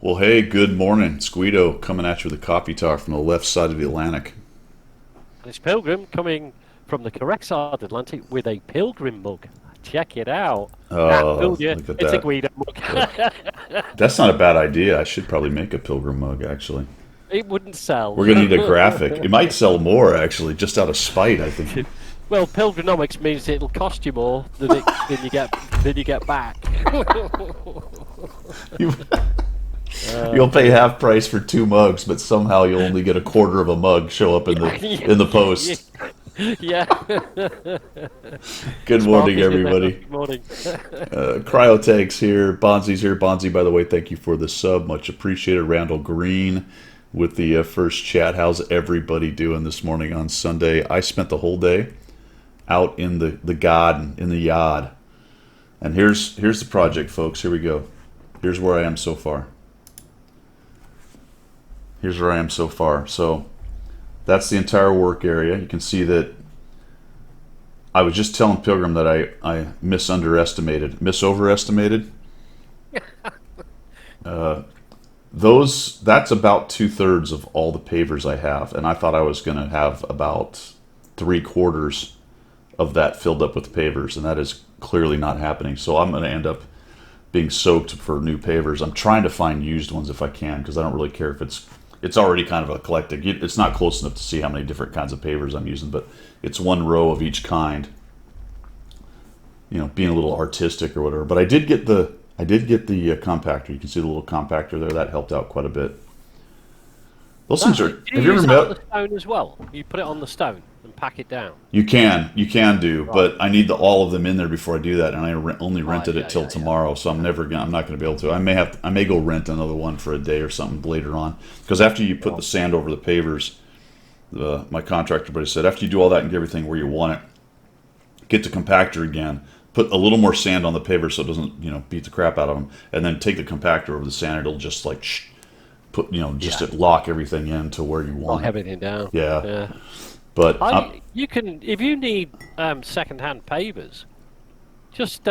Well, hey, good morning. It's Guido coming at you with a coffee talk from the left side of the Atlantic. And it's Pilgrim coming from the correct side of the Atlantic with a Pilgrim mug. Check it out. Oh, Fooled you. look at It's a that. Guido mug. That's not a bad idea. I should probably make a pilgrim mug, actually. It wouldn't sell. We're going to need a graphic. It might sell more, actually, just out of spite, I think. Well, Pilgronomics means it'll cost you more than you get back. You, you'll pay half price for two mugs, but somehow you'll only get a quarter of a mug show up in the post. Yeah. Good morning, Sparky's in there. everybody. Good morning. Cryotanks here. Bonzi's here. Bonzi, by the way, thank you for the sub. Much appreciated. Randall Green with the first chat. How's everybody doing this morning on Sunday? I spent the whole day out in the garden, in the yard. And here's the project, folks. Here we go. Here's where I am so far. Here's where I am so far. So that's the entire work area. You can see that I was just telling Pilgrim that I misoverestimated. That's about 2/3 of all the pavers I have, and I thought I was going to have about 3/4 of that filled up with pavers, and that is clearly not happening. So I'm going to end up being soaked for new pavers. I'm trying to find used ones if I can, because I don't really care if it's already kind of eclectic. It's not close enough to see how many different kinds of pavers I'm using, but it's one row of each kind. You know, being a little artistic or whatever. But I did get the compactor. You can see the little compactor there. That helped out quite a bit. Those things are. Do Have you you use ever that on met? the stone as well? You put it on the stone and pack it down. You can do, Right. but I need all of them in there before I do that, and I only Right. rented it Yeah. till Yeah. Yeah. tomorrow, so I'm not going to be able to. I may go rent another one for a day or something later on, because after you put the sand over the pavers, my contractor buddy said after you do all that and get everything where you want it, get the compactor again, put a little more sand on the paver so it doesn't beat the crap out of them, and then take the compactor over the sand. It'll just like put just Yeah. lock everything in to where you Lock want it. everything down. Yeah, Yeah. but You can, if you need second-hand pavers, just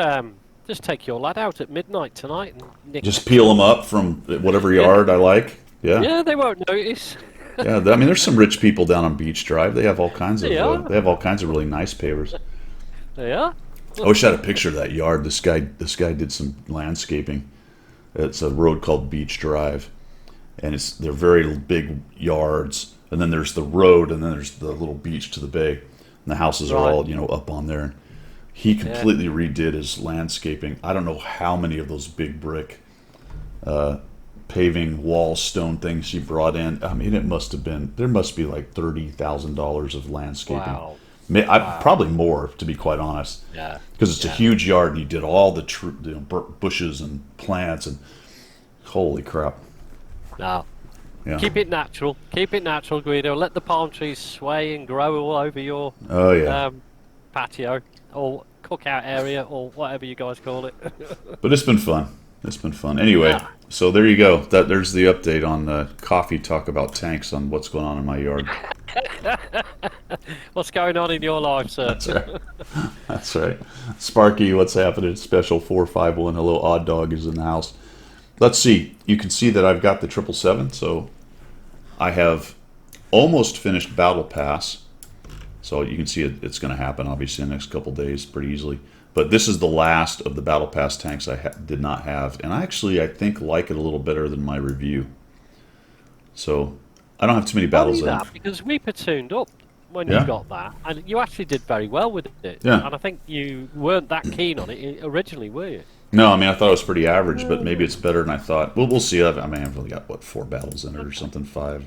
take your lad out at midnight tonight and nick. just peel them up from whatever yard I like. Yeah, Yeah, they won't notice. yeah. I mean, there's some rich people down on Beach Drive. They have all kinds of They are. they have all kinds of really nice pavers. They are. I wish I had a picture of that yard. This guy did some landscaping. It's a road called Beach Drive, and they're very big yards. And then there's the road, and then there's the little beach to the bay, and the houses are Right. all up on there. He completely redid his landscaping. I don't know how many of those big brick paving wall stone things he brought in. I mean, there must be like $30,000 of landscaping. Wow. Probably more, to be quite honest, Yeah. because it's a Yeah. huge yard, and he did all the bushes and plants, and holy crap! No. Yeah. Keep it natural. Keep it natural, Guido. Let the palm trees sway and grow all over your Oh yeah. patio or cookout area or whatever you guys call it. But it's been fun. It's been fun. Anyway, Yeah. so there you go. There's the update on coffee talk about tanks on what's going on in my yard. What's going on in your life, sir? That's right. That's right. Sparky, what's happening? Special 451. Hello, Odd Dog is in the house. Let's see. You can see that I've got the 777. So I have almost finished Battle Pass. So you can see it's going to happen, obviously, in the next couple days pretty easily. But this is the last of the Battle Pass tanks I did not have. And I think like it a little better than my review. So I don't have too many battles Funny in. that, because we platooned up when Yeah. you got that, and you actually did very well with it. Yeah. And I think you weren't that keen on it originally, were you? No, I mean, I thought it was pretty average, but maybe it's better than I thought. Well, we'll see. I've only got, 4 battles in it or something, 5.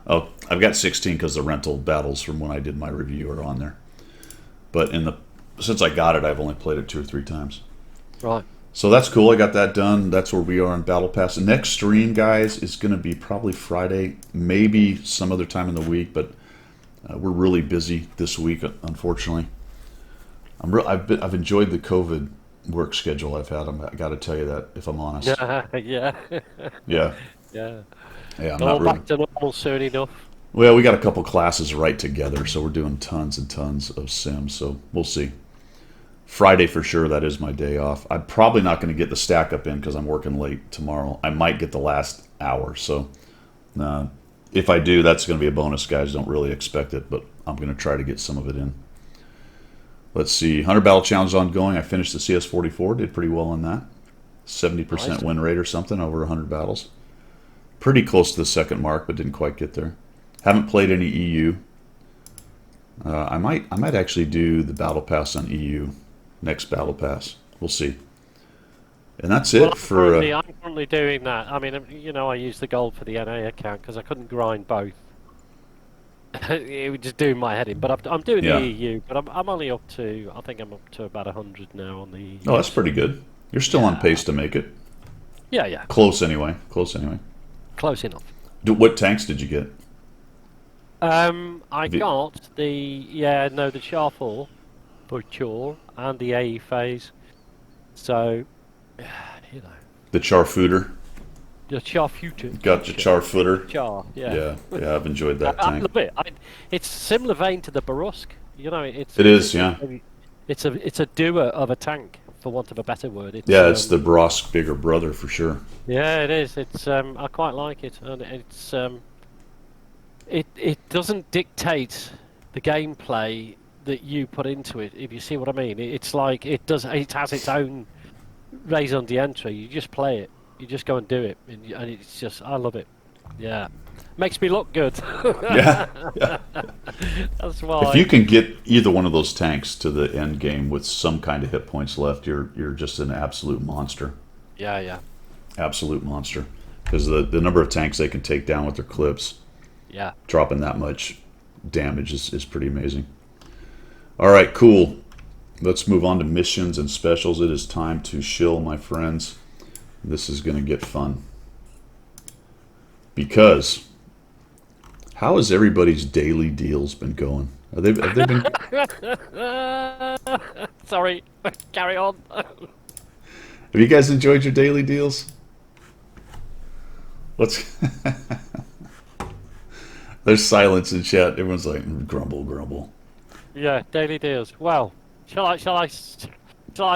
Oh, I've got 16 because the rental battles from when I did my review are on there. But since I got it, I've only played it 2 or 3 times. Right. So that's cool. I got that done. That's where we are on Battle Pass. The next stream, guys, is going to be probably Friday, maybe some other time in the week, but we're really busy this week, unfortunately. I've enjoyed the COVID work schedule I've had. I got to tell you that, if I'm honest. Yeah. Yeah. Yeah, Yeah. yeah. I'm All not really. back to normal soon enough. Well, we got a couple classes right together, so we're doing tons and tons of Sims. So we'll see. Friday for sure. That is my day off. I'm probably not going to get the stack up in because I'm working late tomorrow. I might get the last hour. So if I do, that's going to be a bonus, guys. Don't really expect it, but I'm going to try to get some of it in. Let's see. 100 Battle Challenge is ongoing. I finished the CS44. Did pretty well on that. 70% Nice. win rate or something over 100 battles. Pretty close to the second mark, but didn't quite get there. Haven't played any EU. I might actually do the Battle Pass on EU. Next Battle Pass. We'll see. And that's Well, it for... I'm currently doing that. I mean, you know, I used the gold for the NA account because I couldn't grind both. It was just doing my head in. But I'm doing Yeah. the EU, but I'm only up to, I think I'm up to about 100 now on the EU. Oh, that's pretty good. You're still on pace to make it. Yeah. Close anyway. Close anyway. Close enough. What tanks did you get? I got the Char 4 for sure, and the AE phase. So, you know, The Charfooter. the Char Future. Got the Charfooter. Char, yeah. Yeah, I've enjoyed that I tank. love it. It's similar vein to the Barusk. You know, It is, yeah. It's a doer of a tank, for want of a better word. It's the Brosk bigger brother for sure. Yeah, it is. It's I quite like it, and it's it doesn't dictate the gameplay that you put into it. If you see what I mean, it's like it has its own raison d'entrée. You just play it. You just go and do it, and it's just I love it. Yeah, makes me look good. Yeah. That's why. If you can get either one of those tanks to the end game with some kind of hit points left, you're just an absolute monster. Yeah. Absolute monster. Because the number of tanks they can take down with their clips, Yeah. dropping that much damage is pretty amazing. All right, cool. Let's move on to missions and specials. It is time to shill, my friends. This is going to get fun. Because how has everybody's daily deals been going? Have they been? Sorry, carry on. Have you guys enjoyed your daily deals? Let's. There's silence in chat. Everyone's like grumble, grumble. Yeah, daily deals. Well, shall I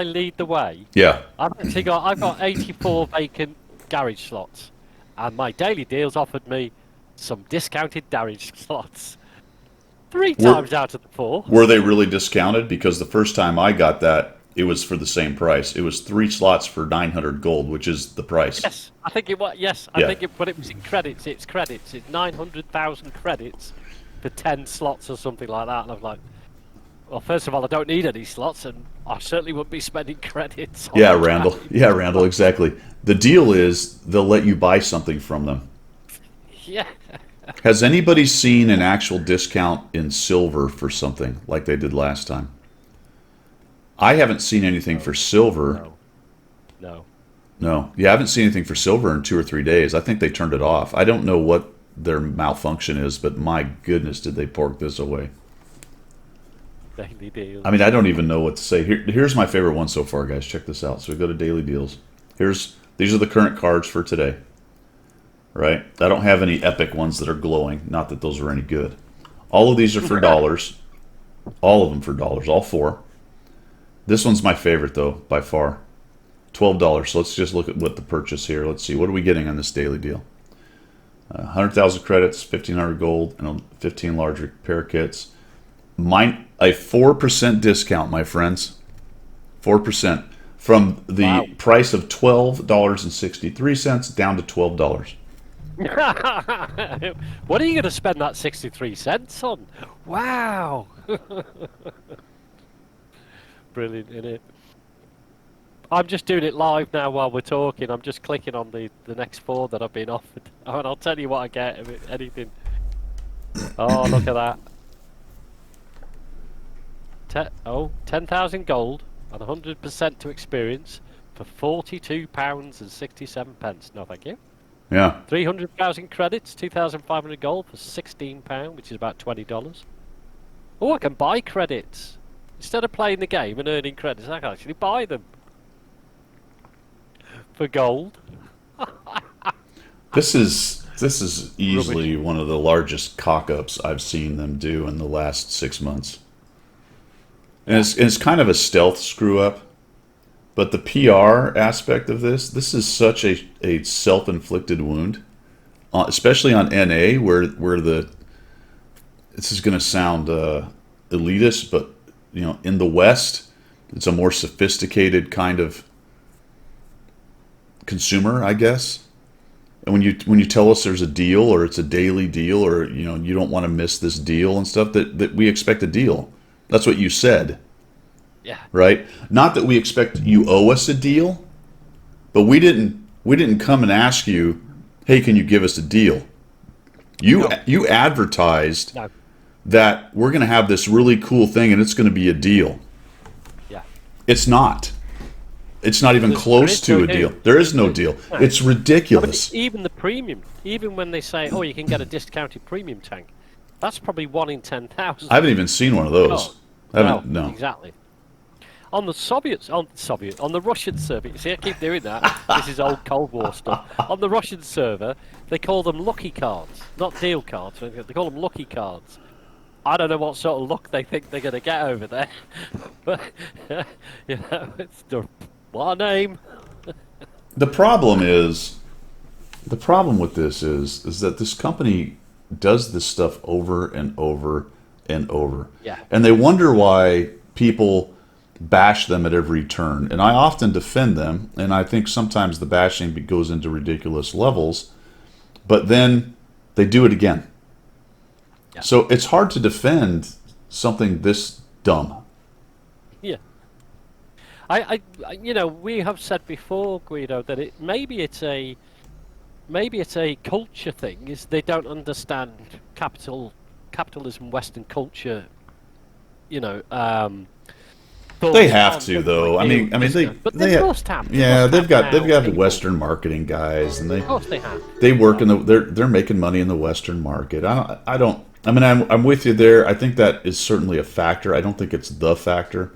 lead the way? Yeah. I've got 84 vacant garage slots, and my daily deals offered me some discounted garage slots. Three times out of the 4. Were they really discounted? Because the first time I got that, it was for the same price. It was 3 slots for 900 gold, which is the price. Yes, I think it was. Yes, I think it. But it was in credits. It's credits. It's 900,000 credits for 10 slots or something like that. And I was like, well, first of all, I don't need any slots, and I certainly wouldn't be spending credits. On Yeah, Randall. Yeah, Randall. Exactly. The deal is they'll let you buy something from them. Yeah. Has anybody seen an actual discount in silver for something like they did last time? I haven't seen anything for silver. No. Yeah, I haven't seen anything for silver in 2 or 3 days. I think they turned it off. I don't know what their malfunction is, but my goodness, did they pork this away. Daily deals. I mean, I don't even know what to say. Here's my favorite one so far, guys. Check this out. So we go to daily deals. These are the current cards for today. Right? I don't have any epic ones that are glowing. Not that those are any good. All of these are for dollars. All of them for dollars. All 4. This one's my favorite, though, by far. $12. So let's just look at what the purchase here. Let's see. What are we getting on this daily deal? 100,000 credits, 1,500 gold, and 15 large repair kits. A 4% discount, my friends. 4%. From the price of $12.63 down to $12. What are you going to spend that 63 cents on? Wow. Brilliant, isn't it? I'm just doing it live now while we're talking. I'm just clicking on the next 4 that I've been offered. And I'll tell you what I get if anything. Oh, look at that. 10,000 gold and 100% to experience for £42.67. No, thank you. Yeah. 300,000 credits, 2,500 gold for £16, which is about $20. Oh, I can buy credits. Instead of playing the game and earning credits, I can actually buy them for gold. This is easily one of the largest cock-ups I've seen them do in the last 6 months. And it's kind of a stealth screw-up. But the PR aspect of this is such a self-inflicted wound. especially on NA, where this is going to sound elitist, but in the West, it's a more sophisticated kind of consumer, I guess. And when you tell us there's a deal or it's a daily deal or you don't want to miss this deal and stuff, that we expect a deal. That's what you said, Yeah. right? Not that we expect you owe us a deal, but we didn't come and ask you, hey, can you give us a deal? You advertised No. that we're going to have this really cool thing and it's going to be a deal. Yeah. It's not. It's not even There close is to no a deal. deal. There is no deal. It's I mean, ridiculous. even the premium, even when they say, "Oh, you can get a discounted premium tank," that's probably 1 in 10,000. I haven't even seen one of those. No. Exactly. On the Russian server, you see, I keep doing that. This is old Cold War stuff. On the Russian server, they call them lucky cards, not deal cards. They call them lucky cards. I don't know what sort of luck they think they're going to get over there, but it's the what a name. The problem with this is that this company does this stuff over and over and over. Yeah. And they wonder why people bash them at every turn. And I often defend them, and I think sometimes the bashing goes into ridiculous levels, but then they do it again. Yeah. So it's hard to defend something this dumb. Yeah. We have said before, Guido, that maybe it's a culture thing. Is they don't understand capitalism, Western culture. They have to, though. I mean, they must have. Yeah, they've got people. Western marketing guys, and Of course they have. they work they're making money in the Western market. I don't. I mean, I'm with you there. I think that is certainly a factor. I don't think it's the factor.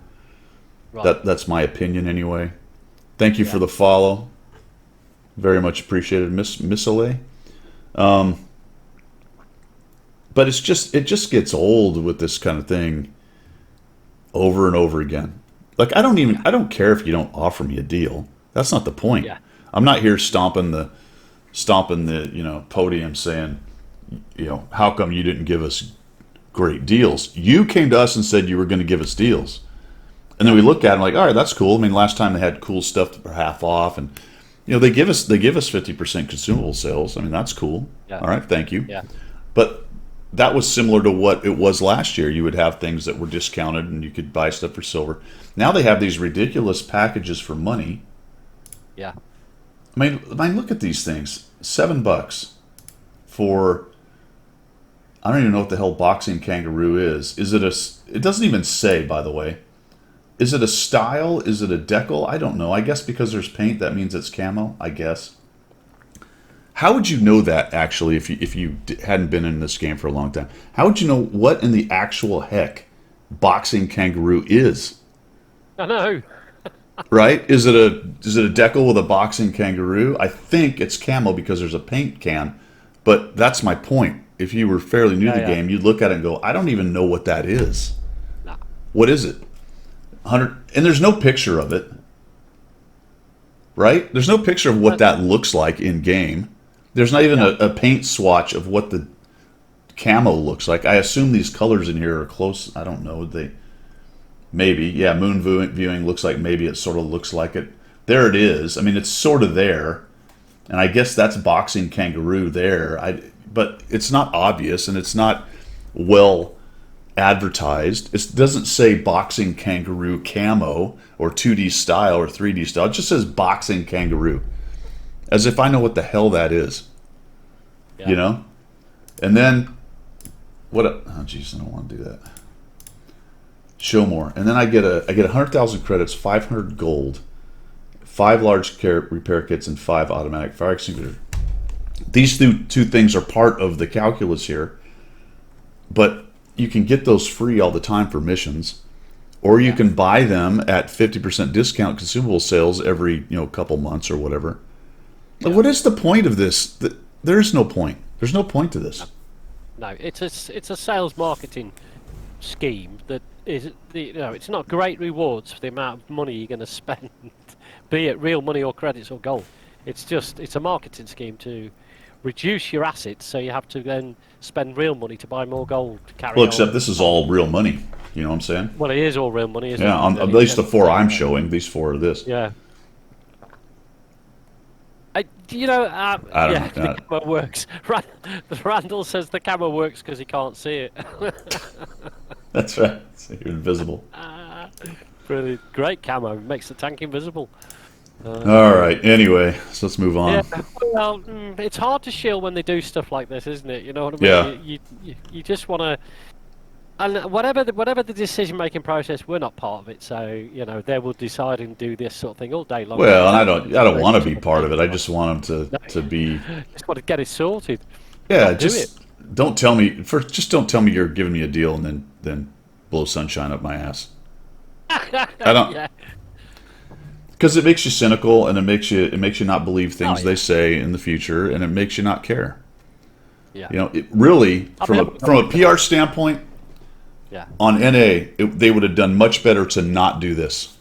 Right. That's my opinion anyway. Thank you for the follow. Very much appreciated, Miss Ale. But it just gets old with this kind of thing over and over again. Like I don't care if you don't offer me a deal. That's not the point. Yeah. I'm not here stomping the podium saying, how come you didn't give us great deals? You came to us and said you were going to give us deals. And then we look at it like, all right, that's cool. I mean, last time they had cool stuff for half off, and they give us 50% consumable sales. I mean, that's cool. Yeah. All right, thank you. Yeah. But that was similar to what it was last year. You would have things that were discounted, and you could buy stuff for silver. Now they have these ridiculous packages for money. Yeah. I mean, look at these things. $7 for. I don't even know what the hell Boxing Kangaroo is. Is it it doesn't even say, by the way. Is it a style? Is it a decal? I don't know. I guess because there's paint, that means it's camo, I guess. How would you know that, actually, if you hadn't been in this game for a long time? How would you know what in the actual heck Boxing Kangaroo is? I know. Right? Is it a decal with a Boxing Kangaroo? I think it's camo because there's a paint can, but that's my point. If you were fairly new to the game, you'd look at it and go, I don't even know what that is. Nah. What is it? 100, and there's no picture of it, right? There's no picture of what that looks like in game. There's not even a paint swatch of what the camo looks like. I assume these colors in here are close. I don't know. Moon viewing looks like maybe it sort of looks like it. There it is. I mean, it's sort of there, and I guess that's Boxing Kangaroo there. But it's not obvious, and it's not well advertised. It doesn't say Boxing Kangaroo camo or 2D style or 3D style. It just says Boxing Kangaroo, as if I know what the hell that is. Yeah. And then oh jeez, I don't want to do that. Show more, and then I get 100,000 credits, 500 gold, 5 large repair kits, and 5 automatic fire extinguishers. These two things are part of the calculus here, but you can get those free all the time for missions, or you can buy them at 50% discount consumable sales every couple months or whatever. Yeah. What is the point of this? There is no point. There's no point to this. No, it's a sales marketing scheme that is it's not great rewards for the amount of money you're going to spend, be it real money or credits or gold. It's a marketing scheme to reduce your assets, so you have to then spend real money to buy more gold to carry Well, on. except this is all real money. You know what I'm saying? Well, it is all real money, isn't Yeah, it? at least the 4 I'm showing. These 4 are this. Yeah. I I yeah, don't know. the camera works. Randall says the camera works because he can't see it. That's right. You're invisible. Brilliant. Great camo. Makes the tank invisible. All right. Anyway, so let's move on. Yeah, well, it's hard to shield when they do stuff like this, isn't it? You know what I mean? Yeah. You just want to, and whatever the decision-making process, we're not part of it. So they will decide and do this sort of thing all day long. Well, and I don't want to be part of it. I just want them to be. Just want to get it sorted. Yeah, do just don't tell me first. Just don't tell me you're giving me a deal and then blow sunshine up my ass. I don't. Yeah. Because it makes you cynical, and it makes you not believe things yeah. they say in the future, and it makes you not care. Yeah. It really, from a PR standpoint, Yeah. on NA, they would have done much better to not do this.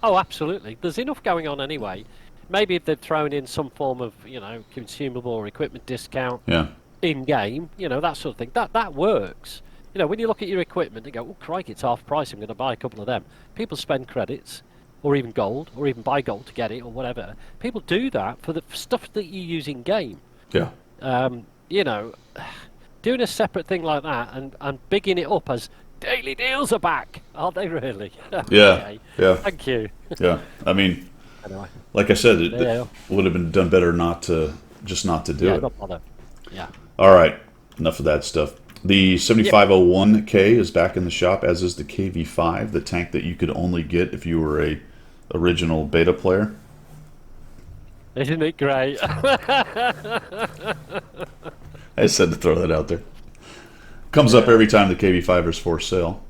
Oh, absolutely. There's enough going on anyway. Maybe if they'd thrown in some form of, consumable or equipment discount Yeah. in game, that sort of thing. That works. When you look at your equipment and go, oh, crikey, it's half price, I'm going to buy a couple of them. People spend credits, or even gold, or even buy gold to get it, or whatever. People do that for the stuff that you use in game. Yeah. Doing a separate thing like that and bigging it up as daily deals are back, aren't they really? Yeah. Okay. Yeah. Thank you. Yeah. I mean, Anyway. like I said, it Yeah. would have been done better not to do it. Not bother. Yeah. All right, enough of that stuff. The 7501K is back in the shop, as is the KV5, the tank that you could only get if you were a original beta player. Isn't it great? I said to throw that out there. Comes up every time the KV5 is for sale.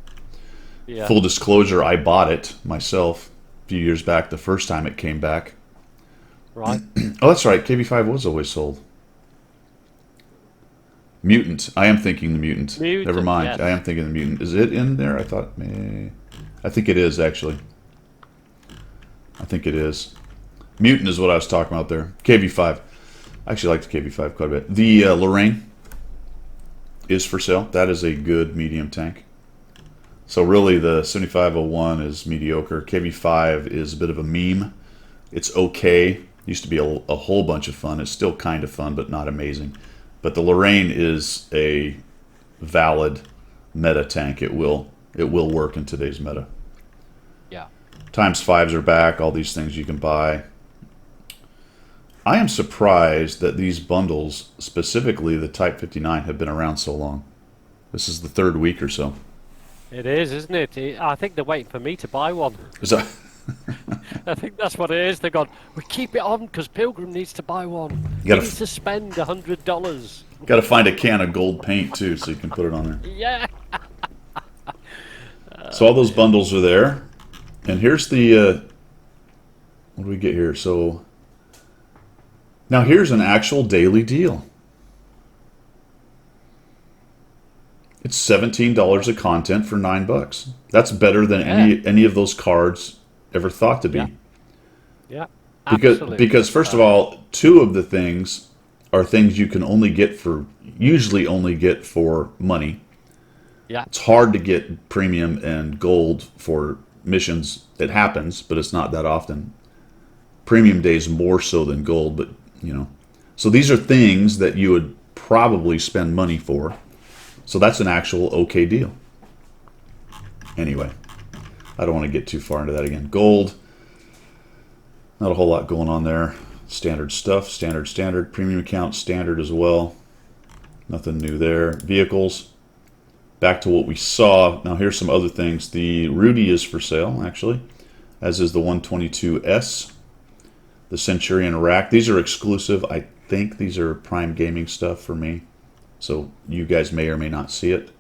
Yeah. Full disclosure, I bought it myself a few years back, the first time it came back. Right. Oh, that's right, KV5 was always sold. Mutant. I am thinking the Mutant. Never mind. Yes. I am thinking the Mutant. Is it in there? I think it is, actually. I think it is. Mutant is what I was talking about there. KV5. I actually like the KV5 quite a bit. The Lorraine is for sale. That is a good medium tank. So really the 7501 is mediocre. KV5 is a bit of a meme. It's okay. Used to be a whole bunch of fun. It's still kind of fun, but not amazing. But the Lorraine is a valid meta tank. It will work in today's meta. Yeah. ×5s are back. All these things you can buy. I am surprised that these bundles, specifically the Type 59, have been around so long. This is the 3rd week or so. It is, isn't it? I think they're waiting for me to buy one. Is that? I think that's what it is. They've gone, we keep it on because Pilgrim needs to buy one. He gotta needs to spend $100. Got to find a can of gold paint too, so you can put it on there. Yeah. So all those bundles are there, and here's the. What do we get here? So now here's an actual daily deal. It's $17 of content for $9. That's better than any of those cards ever thought to be. Yeah. Because first of all, 2 of the things are things you can usually only get for money. Yeah. It's hard to get premium and gold for missions. It happens, but it's not that often. Premium days more so than gold, but So these are things that you would probably spend money for. So that's an actual okay deal. Anyway, I don't want to get too far into that again. Gold, not a whole lot going on there. Standard stuff, standard. Premium account, standard as well. Nothing new there. Vehicles, back to what we saw. Now here's some other things. The Rudy is for sale, actually, as is the 122S. The Centurion rack. These are exclusive. I think these are Prime Gaming stuff for me. So you guys may or may not see it.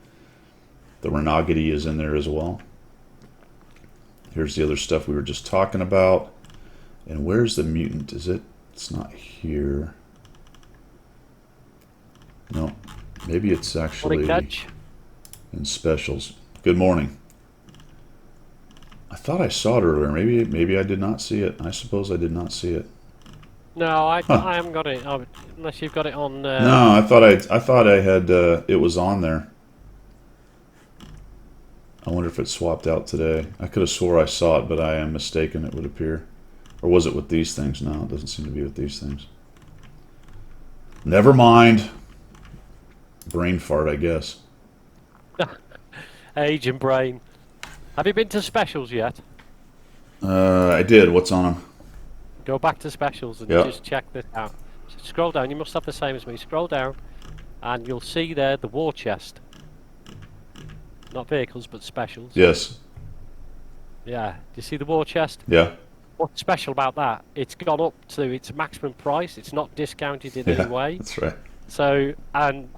The Renagati is in there as well. Here's the other stuff we were just talking about. And where's the Mutant? Is it? It's not here. No. Maybe it's actually in specials. Good morning. I thought I saw it earlier. Maybe I did not see it. I suppose I did not see it. No, Huh. I haven't got it. Unless you've got it on. No, I thought I had it was on there. I wonder if it swapped out today. I could have swore I saw it, but I am mistaken. It would appear, or was it with these things? No, it doesn't seem to be with these things. Never mind. Brain fart, I guess. Age and brain. Have you been to specials yet? I did. What's on them? Go back to specials and Yep. just check this out. So scroll down. You must have the same as me. Scroll down, and you'll see there the war chest. Not vehicles, but specials. Yes. Yeah. Do you see the war chest? Yeah. What's special about that? It's gone up to its maximum price. It's not discounted in Yeah. any way. That's right. So, and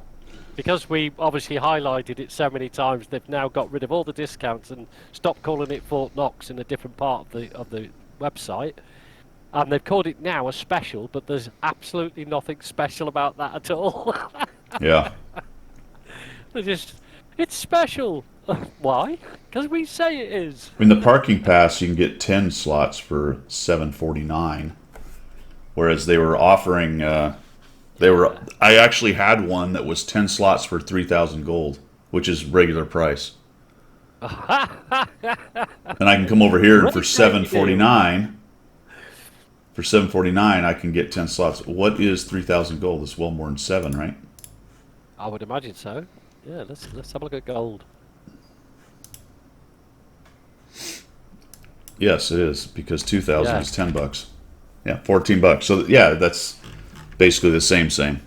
because we obviously highlighted it so many times, they've now got rid of all the discounts and stopped calling it Fort Knox in a different part of the website. And they've called it now a special, but there's absolutely nothing special about that at all. Yeah. They're just, it's special. Why? Because we say it is. I mean, the parking pass, you can get 10 slots for $7.49, whereas they were offering. I actually had one that was 10 slots for 3,000 gold, which is regular price. And I can come over here and for Right, 749. For 749, I can get 10 slots. What is 3,000 gold? It's well more than 7, right? I would imagine so. Yeah, let's have a look at gold. Yes, it is because 2,000 Yeah. is $10. Yeah, $14. So yeah, that's basically the same.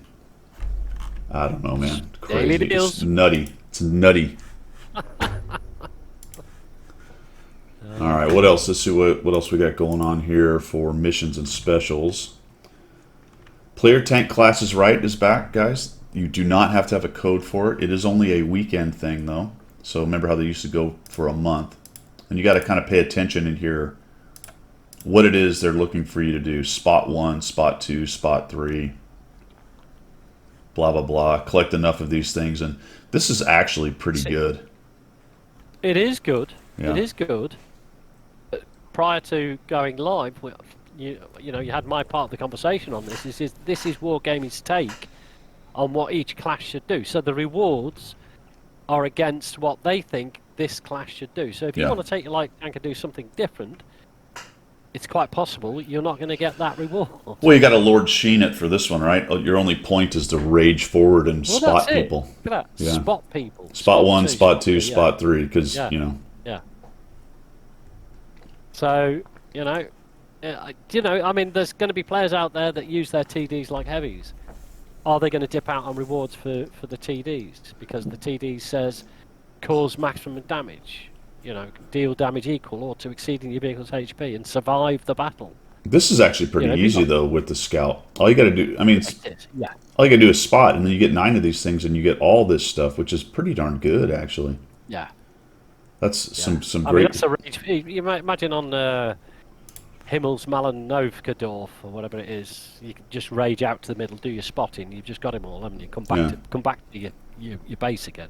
I don't know, man. Daily Crazy. It's deals. nutty. It's nutty. All right, what else? Let's see what else we got going on here for missions and specials. Player tank classes right is back, guys. You do not have to have a code for it. It is only a weekend thing, though. So remember how they used to go for a month. And you got to kind of pay attention in here what it is they're looking for you to do. Spot 1, Spot 2, Spot 3, blah, blah, blah. Collect enough of these things. And this is actually pretty good. It is good. Yeah. It is good. Prior to going live, you know, you had my part of the conversation on this. This is Wargaming's take on what each class should do. So the rewards are against what they think this class should do. So if you Yeah. want to take your light tank and do something different, it's quite possible you're not going to get that reward. Well, you got to Lord Sheen it for this one, right? Your only point is to rage forward and Well, spot that's it. people. Look at that. Yeah. Spot people. Spot 1, two, Spot 2, three, Spot 3, because, Yeah. you know. Yeah. So, you know, I mean, there's going to be players out there that use their TDs like heavies. Are they going to dip out on rewards for the TDs? Because the TD says cause maximum damage, you know, deal damage equal or to exceeding your vehicle's HP and survive the battle. This is actually pretty Yeah, easy, though, with the Scout. All you got to do, I mean, Yeah. all you got to do is spot, and then you get 9 of these things, and you get all this stuff, which is pretty darn good, actually. Yeah. That's some I mean, great. that's a rage. You might imagine on Himmel's Novkadorf or whatever it is, you can just rage out to the middle, do your spotting. You've just got him all, haven't you? Come back to your base again.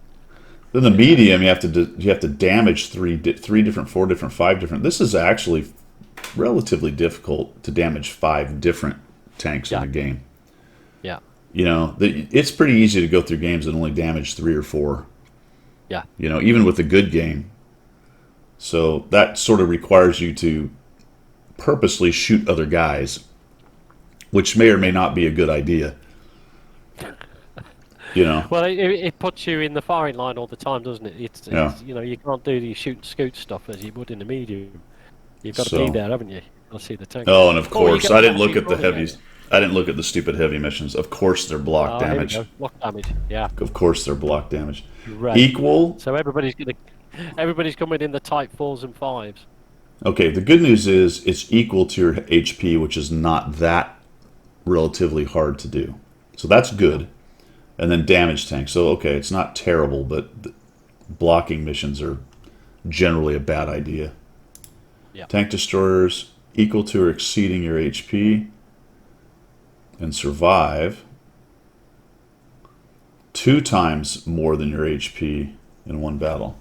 Then the medium, you have to damage 3 different, 4 different, 5 different. This is actually relatively difficult to damage 5 different tanks in Yeah. a game. Yeah. You know, it's pretty easy to go through games and only damage 3 or 4. Yeah. You know, even with a good game. So that sort of requires you to purposely shoot other guys, which may or may not be a good idea. You know. Well, it puts you in the firing line all the time, doesn't it? Yeah. You know, you can't do the shoot and scoot stuff as you would in the medium. You've got to be So- there, haven't you? I'll see the tank. Oh, and of Oh, you course, get I didn't the look at the running heavies. I didn't look at the stupid heavy missions. Of course, they're block Here we damage. go. Block damage. Yeah. Of course, they're block damage. Right. Equal. So everybody's coming in the type 4s and 5s. Okay, the good news is it's equal to your HP, which is not that relatively hard to do. So that's good. And then damage tank. So, okay, it's not terrible, but blocking missions are generally a bad idea. Yeah. Tank destroyers equal to or exceeding your HP and survive 2 times more than your HP in one battle.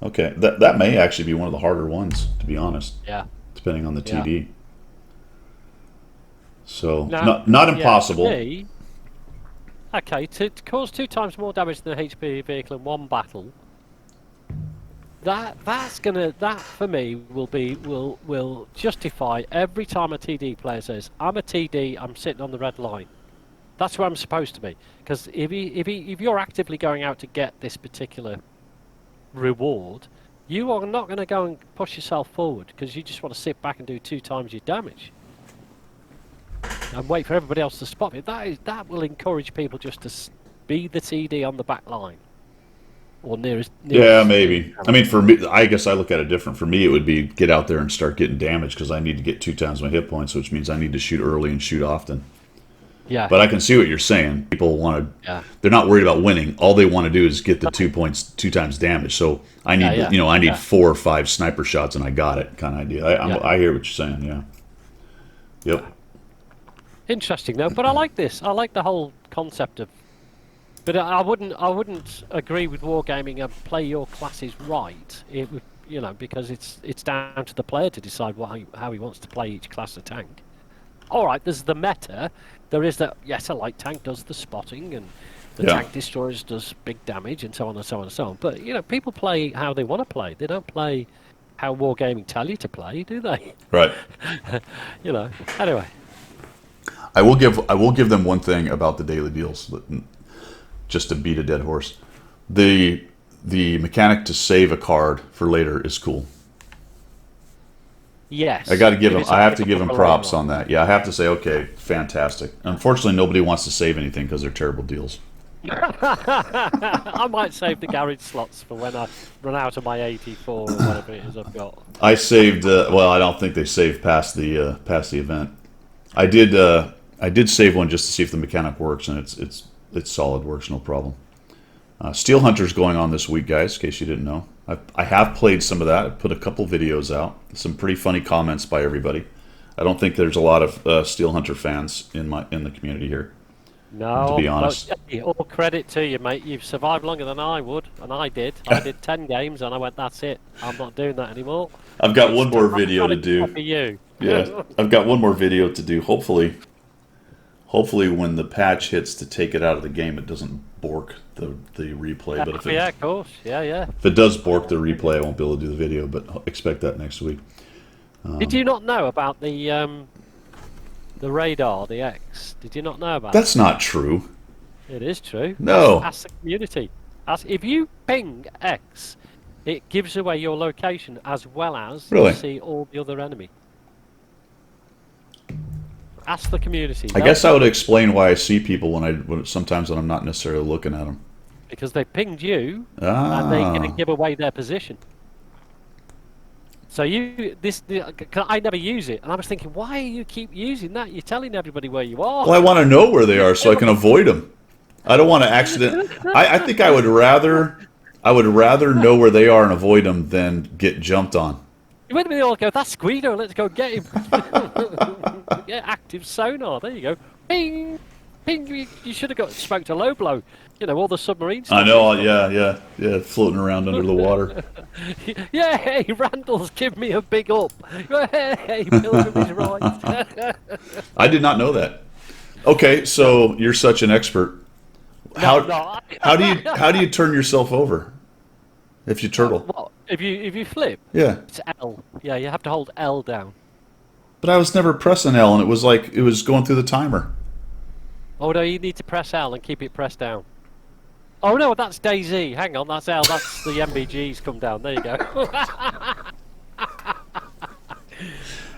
Okay, that may actually be one of the harder ones, to be honest, Yeah. depending on the TD. Yeah. So, So Now, not yeah, impossible. for me, okay, to cause 2 times more damage than a HPV vehicle in one battle, that for me will justify every time a TD player says, "I'm a TD, I'm sitting on the red line." That's where I'm supposed to be. Because if you're actively going out to get this particular reward, you are not going to go and push yourself forward because you just want to sit back and do 2 times your damage and wait for everybody else to spot it. That will encourage people just to be the TD on the back line or nearest. Yeah, maybe. I mean, for me, I guess I look at it different. For me, it would be get out there and start getting damage because I need to get 2 times my hit points, which means I need to shoot early and shoot often. Yeah. But I can see what you're saying. People want to. Yeah. They're not worried about winning. All they want to do is get the 2 points, 2 times damage. So I need, I need 4 or 5 sniper shots, and I got it. Kind of idea. I hear what you're saying. Yeah. Yep. Interesting though, but I like this. I like the whole concept of. But I wouldn't agree with wargaming and play your classes right. It would, because it's down to the player to decide how he wants to play each class of tank. All right, there's the meta. There is that. Yes, a light tank does the spotting, and the tank destroyers does big damage, and so on and so on and so on. But people play how they want to play. They don't play how wargaming tell you to play, do they? Right. Anyway. I will give them one thing about the daily deals, just to beat a dead horse. The mechanic to save a card for later is cool. Yes. I have to give them props on that. Yeah, I have to say, okay, fantastic. Unfortunately, nobody wants to save anything because they're terrible deals. I might save the garage slots for when I run out of my 84 or whatever it is I've got. I saved. Well, I don't think they saved past the event. I did save one just to see if the mechanic works, and it's solid. Works, no problem. Steel Hunter's going on this week, guys. In case you didn't know, I have played some of that. I put a couple videos out. Some pretty funny comments by everybody. I don't think there's a lot of Steel Hunter fans in the community here. No, to be honest. All credit to you, mate. You've survived longer than I would, and I did. I did 10 games, and I went, "That's it. I'm not doing that anymore." I've got one more video to do. You. Yeah, I've got one more video to do. Hopefully, when the patch hits to take it out of the game, it doesn't bork the replay. But if of course, yeah. If it does bork the replay, I won't be able to do the video. But expect that next week. Did you not know about the radar, the X? Did you not know about? That's not true. It is true. No. Ask the community. If you ping X, it gives away your location as well as you see all the other enemy. Ask the community. I guess I would explain why I see people sometimes when I'm not necessarily looking at them. Because they pinged you, and they're going to give away their position. So I never use it, and I was thinking, why do you keep using that? You're telling everybody where you are. Well, I want to know where they are so I can avoid them. I don't want to accident. I think I would rather know where they are and avoid them than get jumped on. When we all go, "That's Guido, let's go get him." Yeah, active sonar. There you go. Ping, ping. You should have spoke to Low Blow. All the submarines. I know. Yeah, floating around under the water. Yeah, hey, Randall's give me a big up. Hey, Pilgrim is right. I did not know that. Okay, so you're such an expert. How do you turn yourself over if you turtle? What? If you flip? Yeah. It's L. Yeah, you have to hold L down. But I was never pressing L, and it was going through the timer. Oh no, you need to press L and keep it pressed down. Oh no, that's DayZ. Hang on, that's L. That's the MBGs come down. There you go.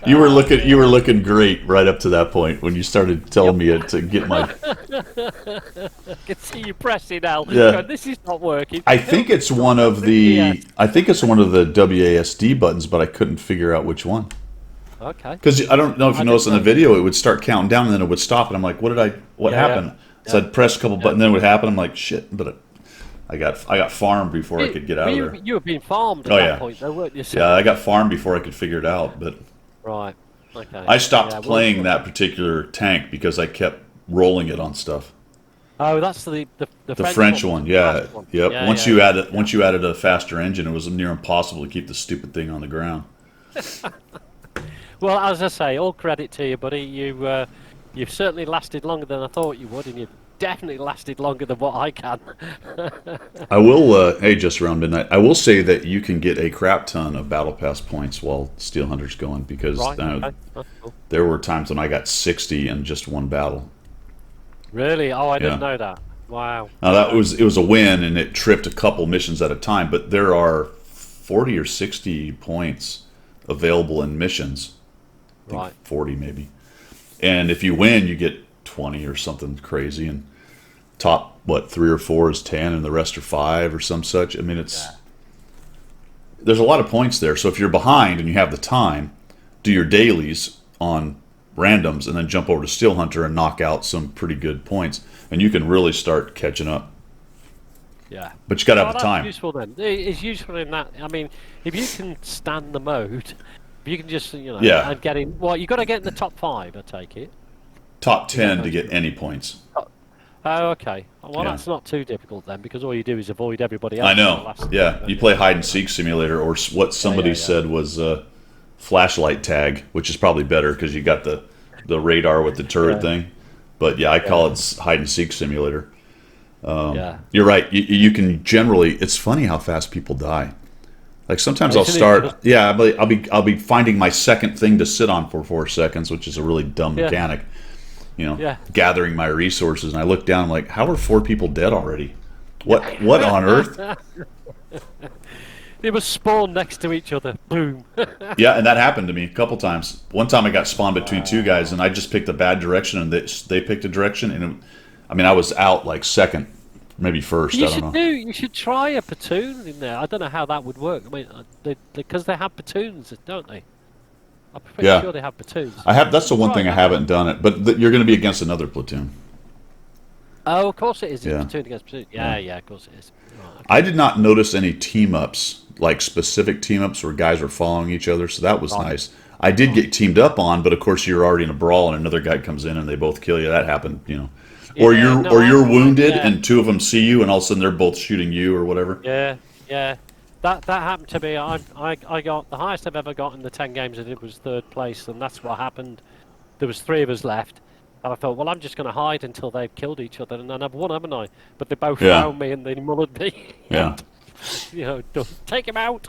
You were looking great right up to that point when you started telling me to get my. I can see you pressing L. Yeah. Going, this is not working. I think it's one of the WASD buttons, but I couldn't figure out which one. Okay. Because I don't know if you noticed in the video, it would start counting down and then it would stop, and I'm like, what happened? Yeah. So I'd press a couple buttons, then it would happen. I'm like, shit, but I got farmed before I could get out of there. You were being farmed at that point, though, weren't you? Yeah, I got farmed before I could figure it out, but. Right. Okay. I stopped playing that particular tank because I kept rolling it on stuff. Oh, that's the French one. Yeah. Yep. Yeah, once you added a faster engine, it was near impossible to keep the stupid thing on the ground. Well, as I say, all credit to you, buddy. You've certainly lasted longer than I thought you would, and you've definitely lasted longer than what I can. I will, hey, just around midnight, I will say that you can get a crap ton of Battle Pass points while Steel Hunter's going because Right, okay. That's cool. there were times when I got 60 in just one battle. Really? Oh, I didn't Yeah. know that. Wow. Now it was a win and it tripped a couple missions at a time, but there are 40 or 60 points available in missions. I think Right. 40 maybe. And if you win, you get 20 or something crazy. And top, what, 3 or 4 is 10 and the rest are 5 or some such. I mean, there's a lot of points there. So if you're behind and you have the time, do your dailies on randoms and then jump over to Steel Hunter and knock out some pretty good points. And you can really start catching up. Yeah. But you got to Oh, have the that's time. useful then. It's useful in that. I mean, if you can stand the mode, if you can just Yeah. and get in. Well, you got to get in the top 5. I take it. Top 10 to get any points. Oh, okay. Well, Yeah. that's not too difficult then, because all you do is avoid everybody else. I for the know. last- Yeah, you play hide and seek simulator, or what somebody yeah. said was flashlight tag, which is probably better because you got the radar with the turret Yeah. thing. But yeah, I call it hide and seek simulator. Yeah. You're right. You can generally. It's funny how fast people die. Like sometimes I'll Isn't it start. just- Yeah, I'll be finding my second thing to sit on for 4 seconds, which is a really dumb Yeah. mechanic. Yeah. Gathering my resources, and I look down, I'm like, how are 4 people dead already? What on earth? They must spawn next to each other. Boom. Yeah, and that happened to me a couple times. One time I got spawned between 2 guys, and I just picked a bad direction, and they picked a direction, and I mean, I was out like second, maybe first. I don't know. You should try a platoon in there. I don't know how that would work. I mean, because they have platoons, don't they? I'm pretty Yeah. sure they have platoons. I have. That's the one thing I Right. haven't done it, but you're going to be against another platoon. Oh, of course it is. It's Yeah. platoon against platoon. Yeah, of course it is. Right, okay. I did not notice any team ups, like specific team ups where guys were following each other, so that was Right. nice. I did get teamed up on, but of course you're already in a brawl, and another guy comes in and they both kill you. That happened, Or Yeah, no, you're I- wounded, yeah. and 2 of them see you, and all of a sudden they're both shooting you or whatever. Yeah. That happened to me. I got the highest I've ever got in the 10 games I did was 3rd place, and that's what happened. There was 3 of us left, and I thought, well, I'm just going to hide until they've killed each other, and then I've won, haven't I? But they both Yeah. found me and they mullered me. Yeah. Take him out.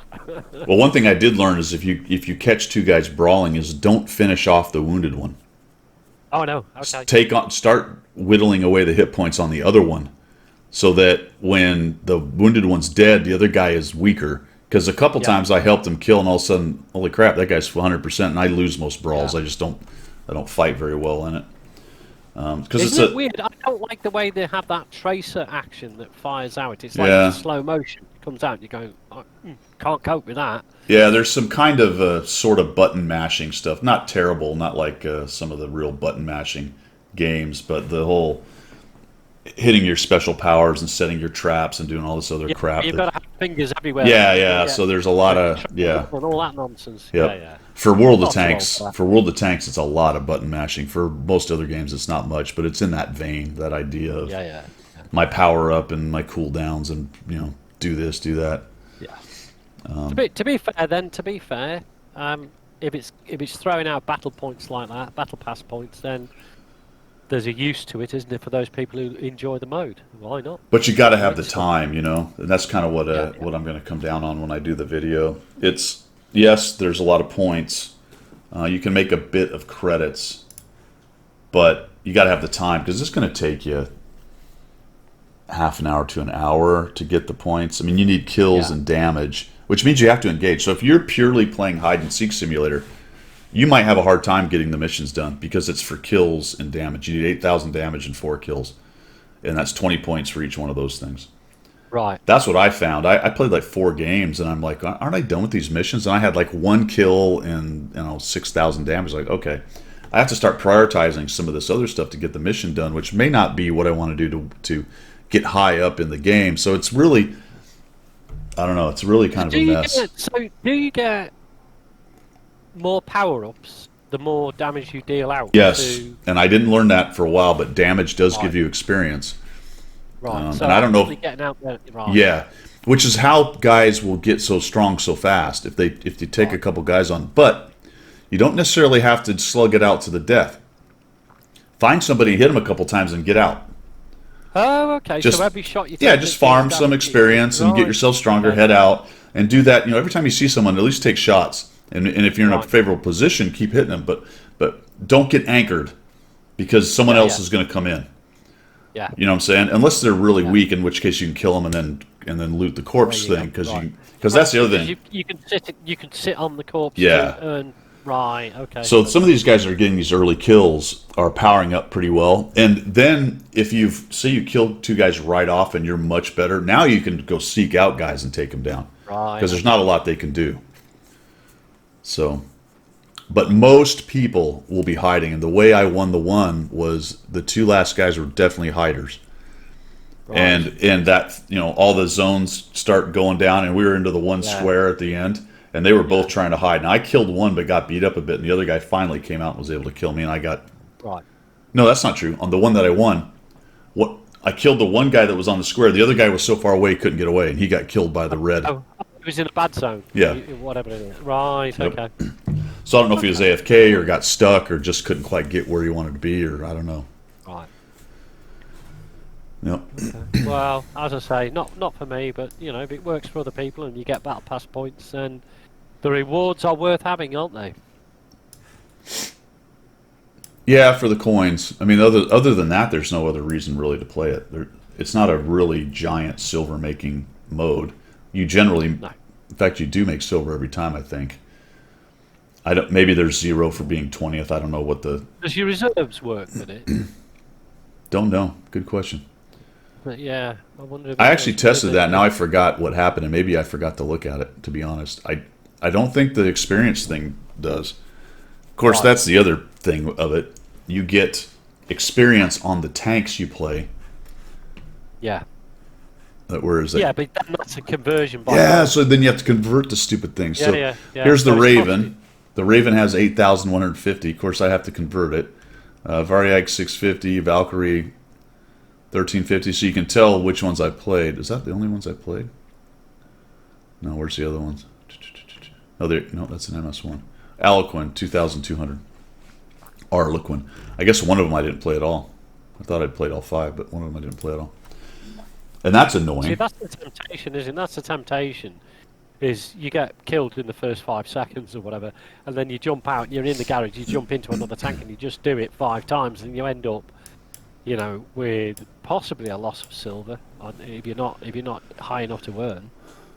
Well, one thing I did learn is if you catch 2 guys brawling, is don't finish off the wounded one. Oh no. Okay. Start whittling away the hit points on the other one, so that when the wounded one's dead, the other guy is weaker. Because a couple times I helped him kill, and all of a sudden, holy crap, that guy's 100%, and I lose most brawls. Yeah. I don't fight very well in it. Because it's Isn't it weird? I don't like the way they have that tracer action that fires out. It's like Yeah. in slow motion. It comes out, and you go, can't cope with that. yeah, there's some kind of sort of button mashing stuff. Not terrible, not like some of the real button mashing games, but the whole hitting your special powers and setting your traps and doing all this other crap. You've that- got to have fingers everywhere. yeah. So there's a lot of and all that nonsense. Yep. Yeah. For World of Lots of old Tanks, stuff. it's a lot of button mashing. For most other games, it's not much, but it's in that vein. That idea of Yeah. my power up and my cooldowns, and do this, do that. To be fair, if it's throwing out battle points like that, battle pass points, then there's a use to it, isn't it, for those people who enjoy the mode? Why not? But you got to have the time, and that's kind of what Yeah. what I'm going to come down on when I do the video. It's yes, there's a lot of points. You can make a bit of credits, but you got to have the time because it's going to take you half an hour to an hour to get the points. I mean, you need kills Yeah. and damage, which means you have to engage. So if you're purely playing hide and seek simulator, you might have a hard time getting the missions done because it's for kills and damage. You need 8,000 damage and 4 kills, and that's 20 points for each one of those things. Right. That's what I found. I played like 4 games, and I'm like, aren't I done with these missions? And I had like 1 kill and 6,000 damage. Like, okay, I have to start prioritizing some of this other stuff to get the mission done, which may not be what I want to do to get high up in the game. So it's really, I don't know. It's really kind of a mess. Do you get more power-ups the more damage you deal out? Yes, and I didn't learn that for a while, but damage does give you experience. Right. So and I don't know if- actually getting out there. Right. Yeah, which is how guys will get so strong so fast if they take a couple guys on. But you don't necessarily have to slug it out to the death. Find somebody, hit them a couple times, and get out. Oh, okay. Just so every shot you take, yeah, just farm some experience and get yourself stronger. Head out and do that. Every time you see someone, at least take shots. And if you're in a favorable position, keep hitting them. But don't get anchored because someone else is going to come in. Yeah. You know what I'm saying? Unless they're really weak, in which case you can kill them and then loot the corpse thing because that's the other thing. You can sit on the corpse. Yeah. And right. Okay. So some of these guys that are getting these early kills are powering up pretty well, and then if you killed 2 guys right off and you're much better, now you can go seek out guys and take them down. Right. Because there's not a lot they can do. So, but most people will be hiding, and the way I won the one was the 2 last guys were definitely hiders. Right. And that all the zones start going down, and we were into the one square at the end, and they were both trying to hide. And I killed one, but got beat up a bit, and the other guy finally came out and was able to kill me, and I got. Right. No, that's not true. On the one that I won, I killed the one guy that was on the square. The other guy was so far away he couldn't get away, and he got killed by the red. Oh, he was in a bad zone. Yeah. Whatever it is. Right. Yep. Okay. So I don't know if he was AFK or got stuck or just couldn't quite get where he wanted to be, or I don't know. Right. Yep. Okay. Well, as I say, not for me, but if it works for other people and you get battle pass points, then the rewards are worth having, aren't they? Yeah, for the coins. I mean, other than that, there's no other reason really to play it. It's not a really giant silver making mode. You generally, in fact, you do make silver every time. I think. Maybe there's 0 for being 20th. I don't know what the. Does your reserves work with it? Don't know. Good question. But yeah, I wonder. I actually tested that. Now I forgot what happened, and maybe I forgot to look at it. To be honest, I don't think the experience thing does. Of course, that's the other thing of it. You get experience on the tanks you play. Yeah. Whereas yeah, but that's a conversion. So then you have to convert the stupid things. Yeah, so here's the Raven. The Raven has 8,150. Of course, I have to convert it. Variag 650, Valkyrie 1350. So you can tell which ones I played. Is that the only ones I played? No, where's the other ones? No, that's an MS1. Alequin 2,200. Arlequin. I guess one of them I didn't play at all. I thought I'd played all 5, but one of them I didn't play at all. And that's annoying. See, that's the temptation, isn't it? That's the temptation. Is you get killed in the first 5 seconds or whatever, and then you jump out and you're in the garage, you jump into another tank and you just do it 5 times and you end up, with possibly a loss of silver if you're not high enough to earn,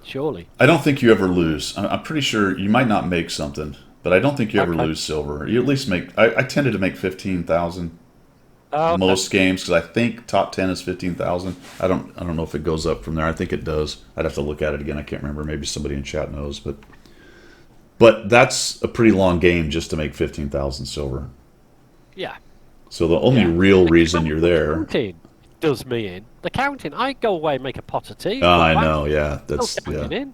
surely. I don't think you ever lose. I'm pretty sure you might not make something, but I don't think you ever lose silver. You at least make. I tended to make 15,000 most games because I think top 10 is 15,000. I don't know if it goes up from there. I think it does. I'd have to look at it again. I can't remember. Maybe somebody in chat knows, but that's a pretty long game just to make 15,000 silver. Yeah. So the only real reason you're there. Counting does me in. The counting. I go away and make a pot of tea. I know. Yeah, that's in.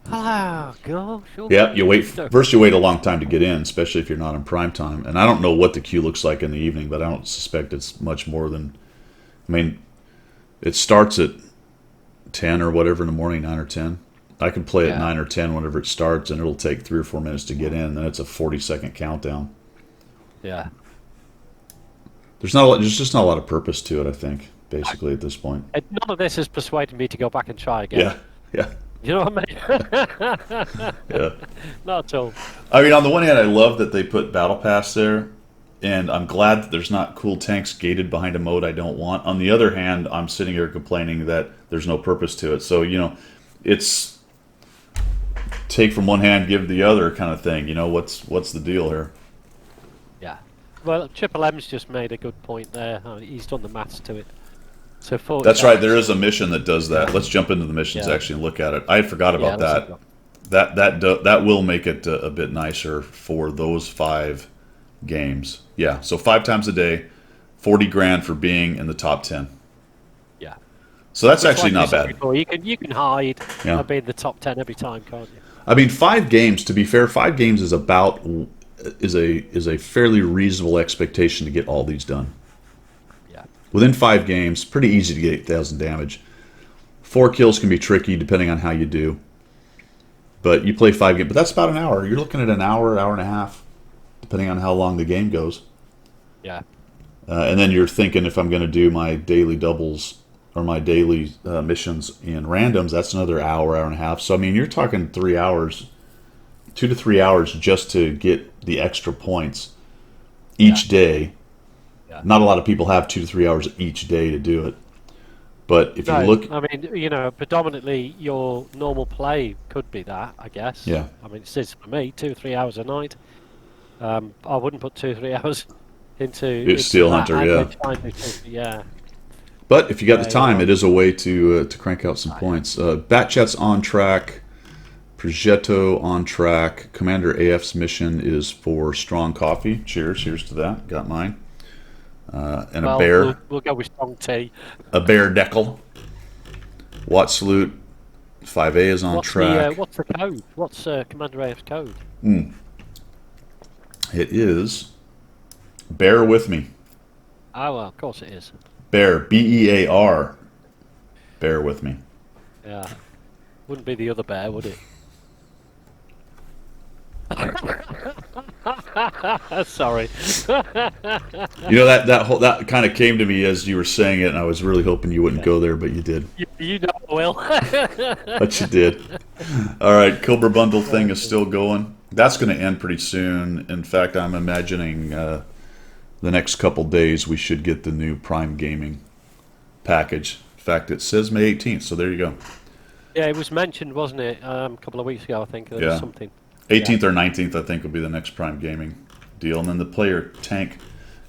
Oh gosh. Yeah, you wait. First, you wait a long time to get in, especially if you're not in prime time. And I don't know what the queue looks like in the evening, but I don't suspect it's much more than. I mean, it starts at 10 or whatever in the morning, 9 or 10. I can play at 9 or 10 whenever it starts, and it'll take 3 or 4 minutes to get in. And then it's a 40-second countdown. Yeah. There's not a lot. There's just not a lot of purpose to it. I think basically at this point. None of this has persuaded me to go back and try again. Yeah. Yeah. You know what I mean? Yeah. Not at all. I mean, on the one hand, I love that they put Battle Pass there, and I'm glad that there's not cool tanks gated behind a mode I don't want. On the other hand, I'm sitting here complaining that there's no purpose to it. So, it's take from one hand, give the other kind of thing. What's the deal here? Yeah. Well, Triple M's just made a good point there. He's done the maths to it. So that's right. There is a mission that does that. Let's jump into the missions actually and look at it. I forgot about that. That will make it a bit nicer for those 5 games. Yeah. So 5 times a day, 40 grand for being in the top 10. Yeah. So that's actually not bad. You can hide and be in the top 10 every time, can't you? I mean, 5 games. To be fair, 5 games is a fairly reasonable expectation to get all these done. Within 5 games, pretty easy to get 8,000 damage. 4 kills can be tricky depending on how you do. But you play 5 games. But that's about an hour. You're looking at an hour, hour and a half, depending on how long the game goes. Yeah. And then you're thinking if I'm going to do my daily doubles or my daily missions in randoms, that's another hour, hour and a half. So I mean, you're talking 3 hours, 2 to 3 hours just to get the extra points each day. Yeah. Not a lot of people have 2 to 3 hours each day to do it. But if you No, look, I mean, predominantly your normal play could be that, I guess. Yeah. I mean, it is for me, 2 or 3 hours a night. I wouldn't put 2 or 3 hours into Steel that. Hunter, I'd yeah. go try and do yeah. But if you got the Yeah, time, yeah. it is a way to crank out some points. Batchat's on track. Progetto on track. Commander AF's mission is for strong coffee. Cheers, here's to that. Got mine. And Well, a bear, we'll go with strong tea. a bear decal. Watt salute. 5A is on track. What's the code? What's Commander AF's code? It is. Bear with me. Oh, well, of course it is. Bear. BEAR. Bear with me. Yeah. Wouldn't be the other bear, would it? Sorry. You know that kind of came to me as you were saying it, and I was really hoping you wouldn't go there, but you did. You know I will. But you did. All right, Cobra Bundle thing is still going. That's going to end pretty soon. In fact, I'm imagining the next couple days we should get the new Prime Gaming package. In fact, it says May 18th, so there you go. Yeah, it was mentioned, wasn't it? A couple of weeks ago, I think. There was Yeah. something. 18th or 19th, I think, will be the next Prime Gaming deal. And then the player tank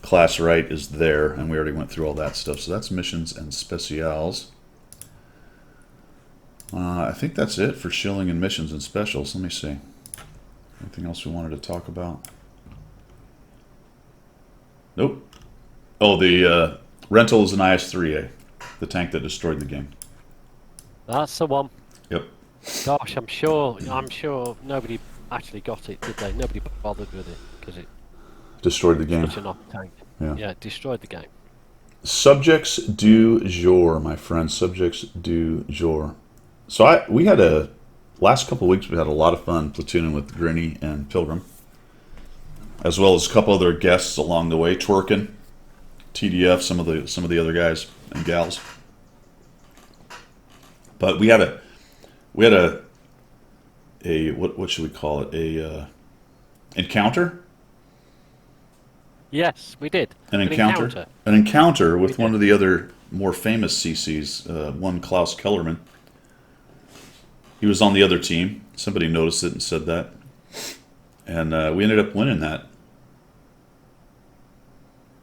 class right is there, and we already went through all that stuff. So that's missions and specials. I think that's it for shilling and missions and specials. Let me see. Anything else we wanted to talk about? Nope. Oh, the rental is an IS-3A, the tank that destroyed the game. That's the one. Yep. Gosh, I'm sure nobody actually got it, did they? Nobody bothered with it because it Destroyed the game. was an off tank. Yeah. Yeah, it destroyed the game. Subjects du jour, my friend. Subjects du jour. So we had last couple of weeks we had a lot of fun platooning with Grinny and Pilgrim, as well as a couple other guests along the way, twerking, TDF, some of the other guys and gals. But we had a what should we call it? A encounter. Yes, we did. An encounter with one of the other more famous CCs, one Klaus Kellerman. He was on the other team. Somebody noticed it and said that. And we ended up winning that.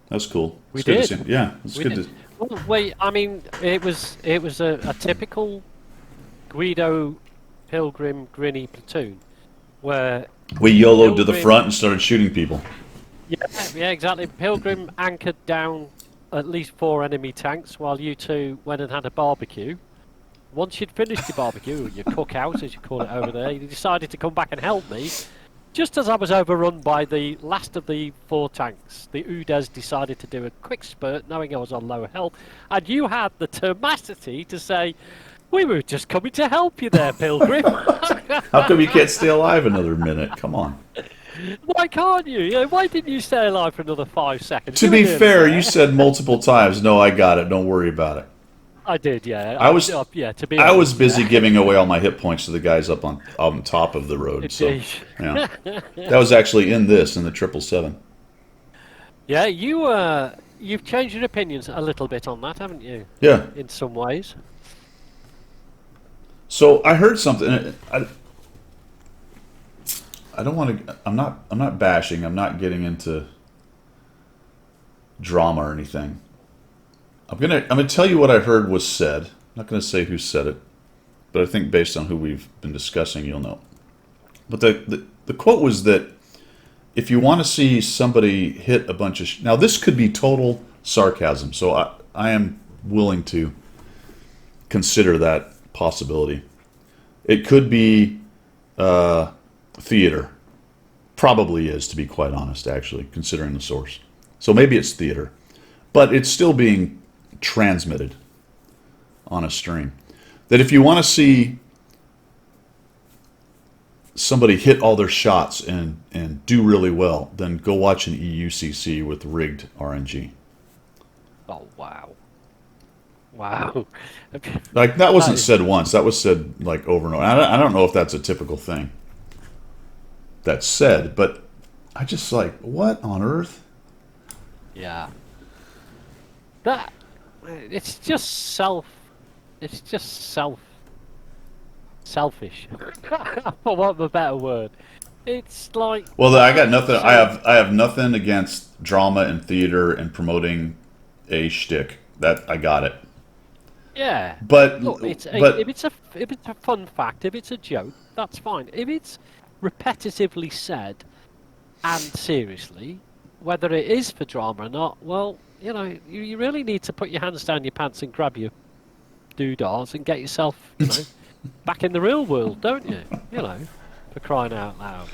That was cool. We It's good to did. see him. Yeah, it's We good did. to. Well, wait, I mean, it was a typical Guido Pilgrim Grinny platoon where We YOLO'd to the Pilgrim- front and started shooting people. yeah, exactly. Pilgrim anchored down at least 4 enemy tanks while you two went and had a barbecue. Once you'd finished your barbecue, or your cookout as you call it over there, you decided to come back and help me. Just as I was overrun by the last of the 4 tanks, the Udes decided to do a quick spurt, knowing I was on low health, and you had the tenacity to say, "We were just coming to help you there, Pilgrim." How come you can't stay alive another minute? Come on. Why can't you? Why didn't you stay alive for another 5 seconds? To You be were nearly fair, there. you said multiple times, "No, I got it. Don't worry about it." I did, yeah. I was- yeah. To be I was honest, busy giving away all my hit points to the guys up on top of the road. So Indeed. yeah, that was actually in the 777. Yeah, you've changed your opinions a little bit on that, haven't you? Yeah. In some ways. So I heard something. I don't want to. I'm not bashing. I'm not getting into drama or anything. I'm gonna tell you what I heard was said. I'm not gonna say who said it, but I think based on who we've been discussing, you'll know. But the quote was that if you want to see somebody hit a bunch of now this could be total sarcasm, so I am willing to consider that possibility. It could be theater. Probably is, to be quite honest, actually, considering the source. So maybe it's theater. But it's still being transmitted on a stream. That if you want to see somebody hit all their shots and do really well, then go watch an EUCC with rigged RNG. Oh wow, wow. Like that wasn't is- said once. That was said like over and over. I don't know if that's a typical thing that's said, but I just like what on earth? Yeah. That it's just self. It's just selfish. For want of a better word, it's like Well, I got nothing. so. I have nothing against drama and theater and promoting a shtick. That I got it. Yeah. But Look, if but it's a fun fact, if it's a joke, that's fine. If it's repetitively said and seriously, whether it is for drama or not, well, you really need to put your hands down your pants and grab your doodahs and get yourself, back in the real world, don't you? For crying out loud.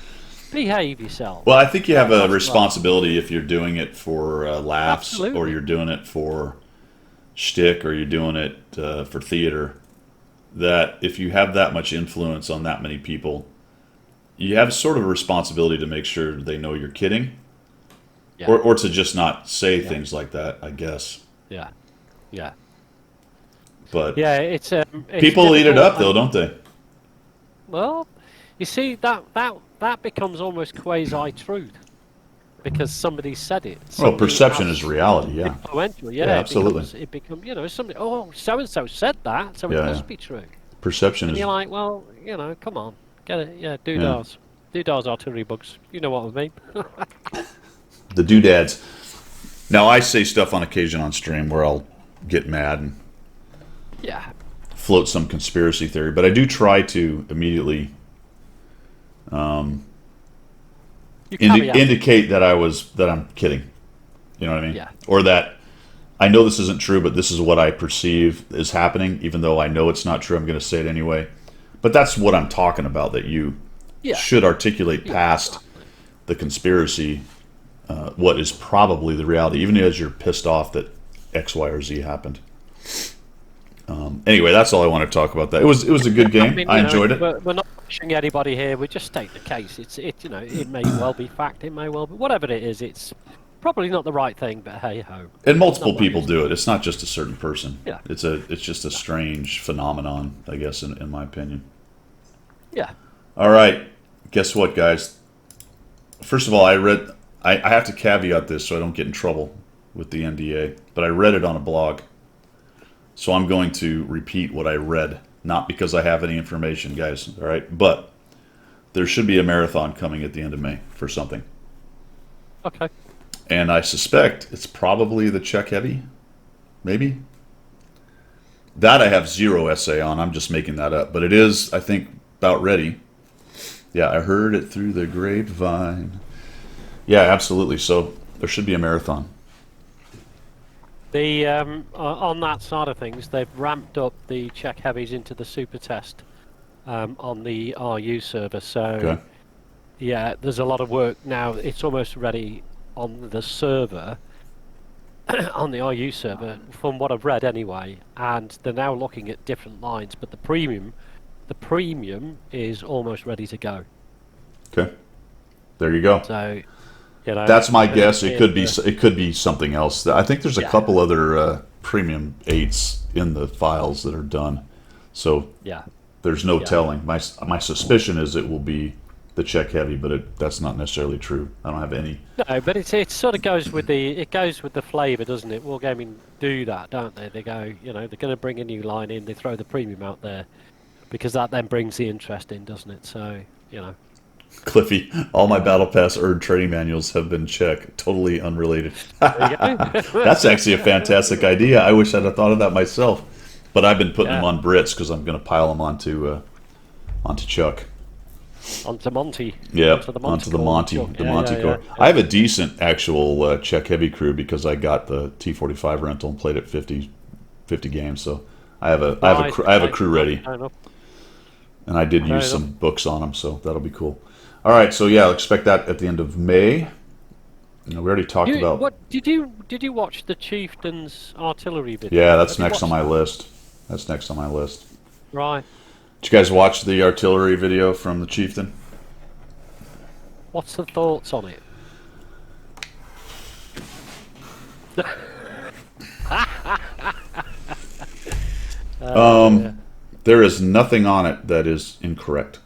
Behave yourself. well, I think you have a That's right. responsibility if you're doing it for laughs, Absolutely. or you're doing it for shtick, or you're doing it for theater. That if you have that much influence on that many people, you have sort of a responsibility to make sure they know you're kidding, Yeah. or to just not say things like that. I guess, Yeah. Yeah. but Yeah. It's people eat it difficult up though, don't they? Well, you see that becomes almost quasi-truth because somebody said it. Well, Somebody perception as is reality. Yeah, influential. yeah, Yeah, absolutely. it becomes somebody. Oh, so and so said that, so it Yeah, yeah. must be true. Perception And is you're like, well, come on, get it. Yeah, yeah. doodahs, artillery bugs. You know what I mean? The doodads. Now I say stuff on occasion on stream where I'll get mad and Yeah. float some conspiracy theory, but I do try to immediately You caveat. indicate that I'm kidding. You know what I mean? Yeah. Or that I know this isn't true, but this is what I perceive is happening, even though I know it's not true. I'm going to say it anyway. But that's what I'm talking about. That you Yeah. should articulate past the conspiracy, what is probably the reality, even as you're pissed off that X, Y, or Z happened. Anyway, that's all I want to talk about. That it was a good game. I enjoyed it. We're not pushing anybody here. We just state the case. It may well be fact. It may well be whatever it is. It's probably not the right thing, but hey ho. And multiple Not what it people is. do it. It's not just a certain person. Yeah. It's just a strange phenomenon, I guess, in my opinion. Yeah. All right. Guess what, guys? First of all, I have to caveat this so I don't get in trouble with the NDA, but I read it on a blog. So I'm going to repeat what I read, not because I have any information, guys. All right. But there should be a marathon coming at the end of May for something. Okay. And I suspect it's probably the Czech Heavy, maybe. That I have zero essay on. I'm just making that up. But it is, I think, about ready. Yeah, I heard it through the grapevine. Yeah, absolutely. So there should be a marathon. The on that side of things, they've ramped up the Czech heavies into the super test on the RU server. So Okay. yeah, there's a lot of work now. It's almost ready on the server, on the RU server, from what I've read anyway. And they're now looking at different lines, but the premium is almost ready to go. Okay. There you go. So, That's my guess. It could be it's, it could be something else. I think there's a Yeah. couple other premium 8s in the files that are done. So yeah. there's no Yeah. telling. My suspicion is it will be the Czech Heavy, but that's not necessarily true. I don't have any. No, but it sort of goes with the flavour, doesn't it? Wargaming do that, don't they? They go, they're going to bring a new line in. They throw the premium out there because that then brings the interest in, doesn't it? So Cliffy, all my Battle Pass Erd training manuals have been Czech. Totally unrelated. there you go. That's actually a fantastic idea. I wish I'd have thought of that myself. But I've been putting them Yeah. on Brits because I'm going to pile them onto Chuck. Onto Monty. Yeah, Onto the Monty. Core. I have a decent actual Czech heavy crew because I got the T45 rental and played it 50 games. So I have a crew ready, Fair enough. and I did Fair use enough. some books on them, so that'll be cool. All right, so yeah, I'll expect that at the end of May. We already talked about. What did you watch the Chieftains artillery video? Yeah, that's Have you next on my watched list. That's next on my list. that? Right. Did you guys watch the artillery video from the Chieftain? What's the thoughts on it? Yeah. There is nothing on it that is incorrect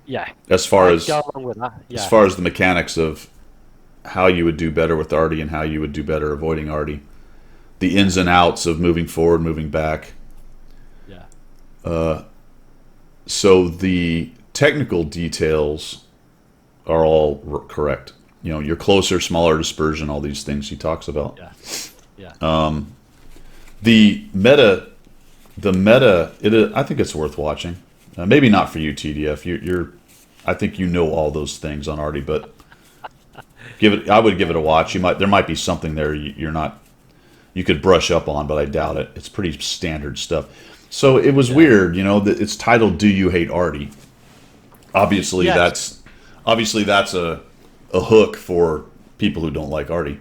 Yeah. as far I'd as go along with that. as Yeah. far as the mechanics of how you would do better with Artie and how you would do better avoiding Artie. The ins and outs of moving forward, moving back. Yeah. So the technical details are all correct. You know, you're closer, smaller dispersion, all these things he talks about. Yeah. Yeah. The meta, I think it's worth watching. Maybe not for you, TDF. I think you know all those things on Artie, but I would give it a watch. There might be something there you're not, you could brush up on, but I doubt it. It's pretty standard stuff. So it was weird, you know. That it's titled "Do You Hate Artie?" Obviously, Yes. that's a hook for people who don't like Artie.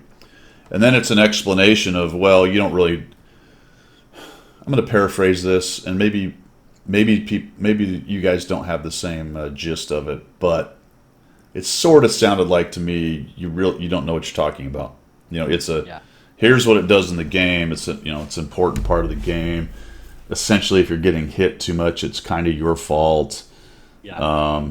And then it's an explanation of, well, you don't really. I'm going to paraphrase this, and maybe you guys don't have the same gist of it, but it sort of sounded like to me you don't know what you're talking about. You know, here's what it does in the game. It's it's an important part of the game. Essentially, if you're getting hit too much, it's kind of your fault. Yeah.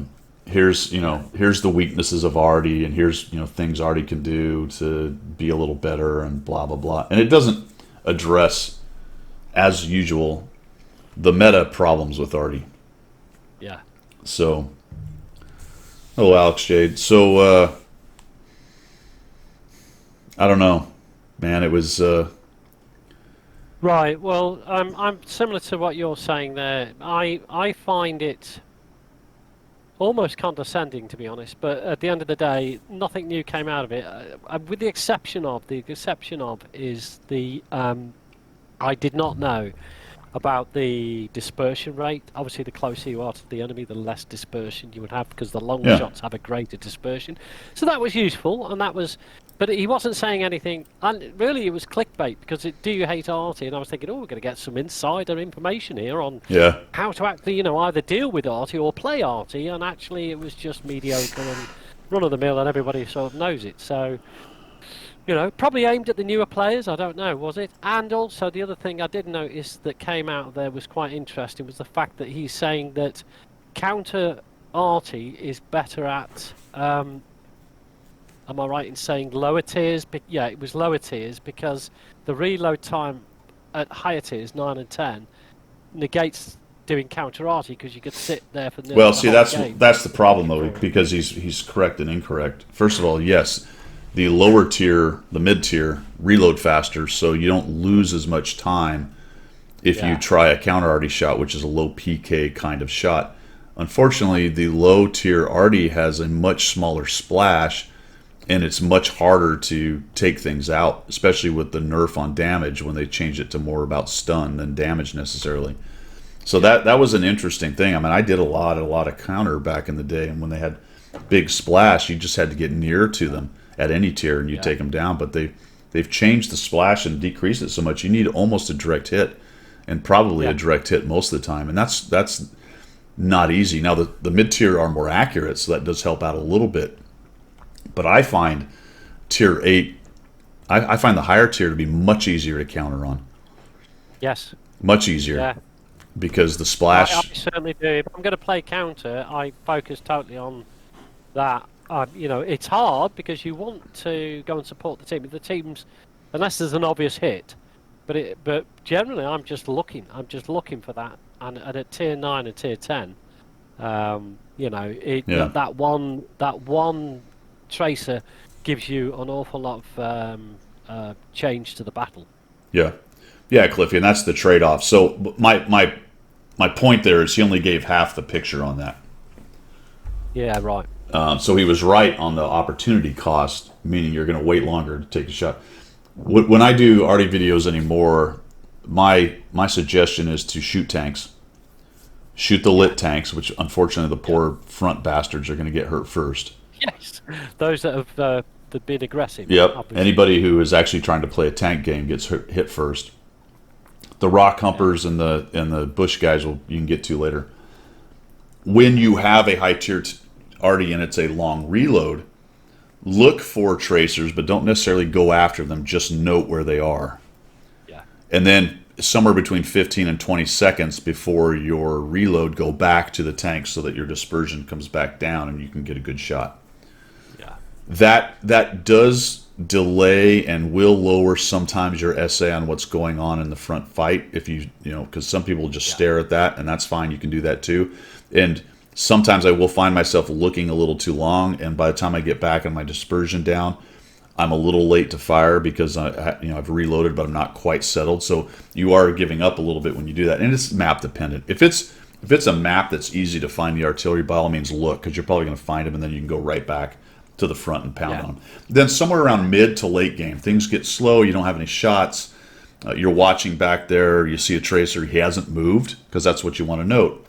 Here's the weaknesses of Artie, and here's things Artie can do to be a little better, and blah blah blah. And it doesn't address, as usual, the meta problems with Artie. Yeah. So, hello, Alex Jade. So, I don't know, man. It was Right. Well, I'm similar to what you're saying there. I find it almost condescending, to be honest. But at the end of the day, nothing new came out of it, with the exception of is the I did not know about the dispersion rate. Obviously, the closer you are to the enemy, the less dispersion you would have, because the long yeah, shots have a greater dispersion. So that was useful, and that was. But he wasn't saying anything, and really it was clickbait, because do you hate Artie? And I was thinking, oh, we're going to get some insider information here on yeah, how to actually, either deal with Artie or play Artie, and actually it was just mediocre and run of the mill, and everybody sort of knows it. So, probably aimed at the newer players. I don't know, was it? And also the other thing I did notice that came out of there was quite interesting, was the fact that he's saying that counter Artie is better at. Am I right in saying lower tiers? Yeah, it was lower tiers, because the reload time at higher tiers, 9 and 10, negates doing counter Artie, because you could sit there for nearly well, the see, whole game that's the problem looking though, for it. because he's correct and incorrect. First of all, yes, the lower tier, the mid tier, reload faster, so you don't lose as much time if you Yeah. try a counter Artie shot, which is a low PK kind of shot. Unfortunately, the low tier Artie has a much smaller splash, and it's much harder to take things out, especially with the nerf on damage when they changed it to more about stun than damage necessarily. So that was an interesting thing. I mean, I did a lot of counter back in the day, and when they had big splash, you just had to get near to them at any tier and you take them down. But they've changed the splash and decreased it so much. You need almost a direct hit, and probably a direct hit most of the time, and that's not easy. Now the mid tier are more accurate, so that does help out a little bit. But I find tier 8, I find the higher tier to be much easier to counter on. Yes. Much easier. Yeah. Because the I splash. certainly do. If I'm going to play counter, I focus totally on that. It's hard, because you want to go and support the team. The teams, unless there's an obvious hit, but generally I'm just looking for that. And at tier 9 and tier 10, Yeah. that one tracer gives you an awful lot of change to the battle. Yeah. Yeah, Cliffy, and that's the trade-off. So my point there is he only gave half the picture on that. Yeah, right. So he was right on the opportunity cost, meaning you're going to wait longer to take a shot. When I do Artie videos anymore, my suggestion is to shoot tanks. Shoot the lit tanks, which unfortunately the poor front bastards are going to get hurt first. Yes, those that have been aggressive. Yep. Obviously. Anybody who is actually trying to play a tank game gets hit first. The rock humpers and the bush guys you can get to later. When you have a high tier Artie and it's a long reload, look for tracers, but don't necessarily go after them. Just note where they are. Yeah. And then somewhere between 15 and 20 seconds before your reload go back to the tank so that your dispersion comes back down and you can get a good shot. Yeah. That does delay and will lower sometimes your SA on what's going on in the front fight if you know, because some people just stare at that, and that's fine. You can do that too. And sometimes I will find myself looking a little too long, and by the time I get back and my dispersion down, I'm a little late to fire because I've reloaded, but I'm not quite settled. So you are giving up a little bit when you do that, and it's map dependent. If it's a map that's easy to find the artillery, by all means look, because you're probably going to find them, and then you can go right back to the front and pound on them. Then somewhere around mid to late game, things get slow. You don't have any shots. You're watching back there. You see a tracer. He hasn't moved, because that's what you want to note.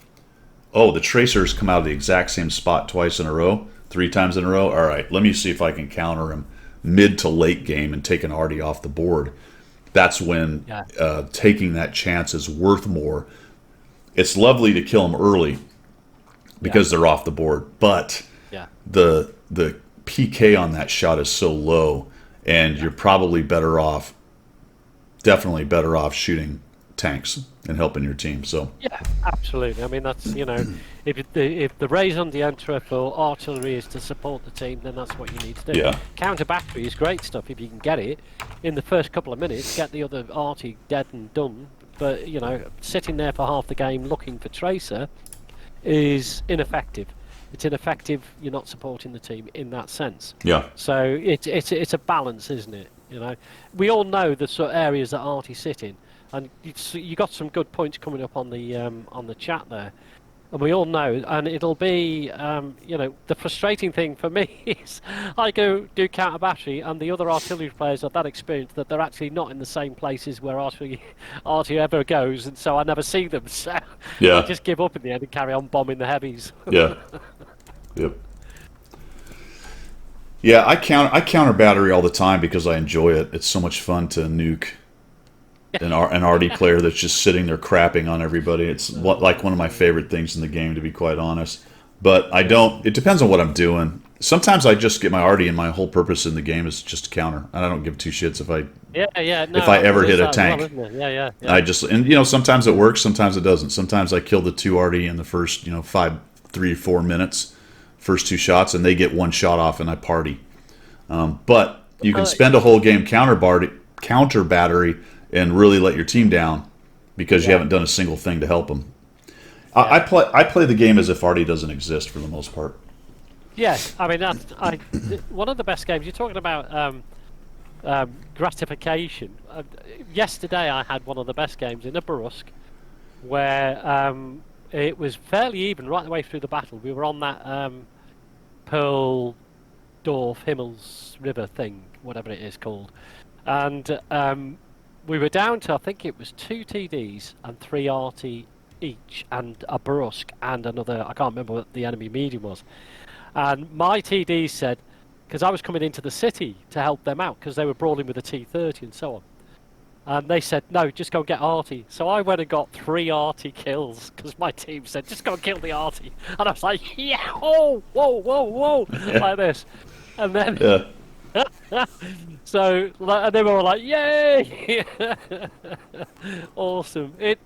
Oh, the tracers come out of the exact same spot twice in a row, 3 times in a row. All right, let me see if I can counter him mid to late game and take an arty off the board. That's when taking that chance is worth more. It's lovely to kill them early because they're off the board, but the PK on that shot is so low, and you're probably definitely better off shooting tanks and helping your team. So yeah, absolutely. I mean, that's, if the raison d'etre for artillery is to support the team, then that's what you need to do. Yeah. Counter battery is great stuff if you can get it in the first couple of minutes, get the other arty dead and done. But sitting there for half the game looking for tracer is ineffective. It's ineffective. You're not supporting the team in that sense. Yeah. So it's a balance, isn't it? We all know the sort of areas that arty sit in. And you got some good points coming up on the chat there, and we all know. And it'll be, the frustrating thing for me is I go do counter battery, and the other artillery players have that experience that they're actually not in the same places where artillery ever goes, and so I never see them. So I just give up in the end and carry on bombing the heavies. Yeah. Yep. Yeah, I counter battery all the time because I enjoy it. It's so much fun to nuke an arty player that's just sitting there crapping on everybody. It's like one of my favorite things in the game, to be quite honest. But I don't. It depends on what I'm doing. Sometimes I just get my arty, and my whole purpose in the game is just to counter, and I don't give two shits if I if I ever hit a tank. Yeah. I just sometimes it works, sometimes it doesn't. Sometimes I kill the 2 arty in the first 3 or 4 minutes, first 2 shots, and they get 1 shot off, and I party. But you can spend a whole game counter battery and really let your team down because you haven't done a single thing to help them. I play the game as if arty doesn't exist for the most part. Yes, I mean one of the best games. You're talking about gratification. Yesterday I had one of the best games in a Brusque where it was fairly even right the way through the battle. We were on that Pearl Dorf Himmels River thing, whatever it is called, and we were down to, I think it was 2 TDs and 3 arty each, and a Brusque and another, I can't remember what the enemy medium was. And my TD said, because I was coming into the city to help them out because they were brawling with a T30 and so on. And they said, no, just go and get arty. So I went and got 3 arty kills because my team said, just go and kill the arty. And I was like, yeah, oh, whoa, like this. And then... So, and they were all like, yay! Awesome. It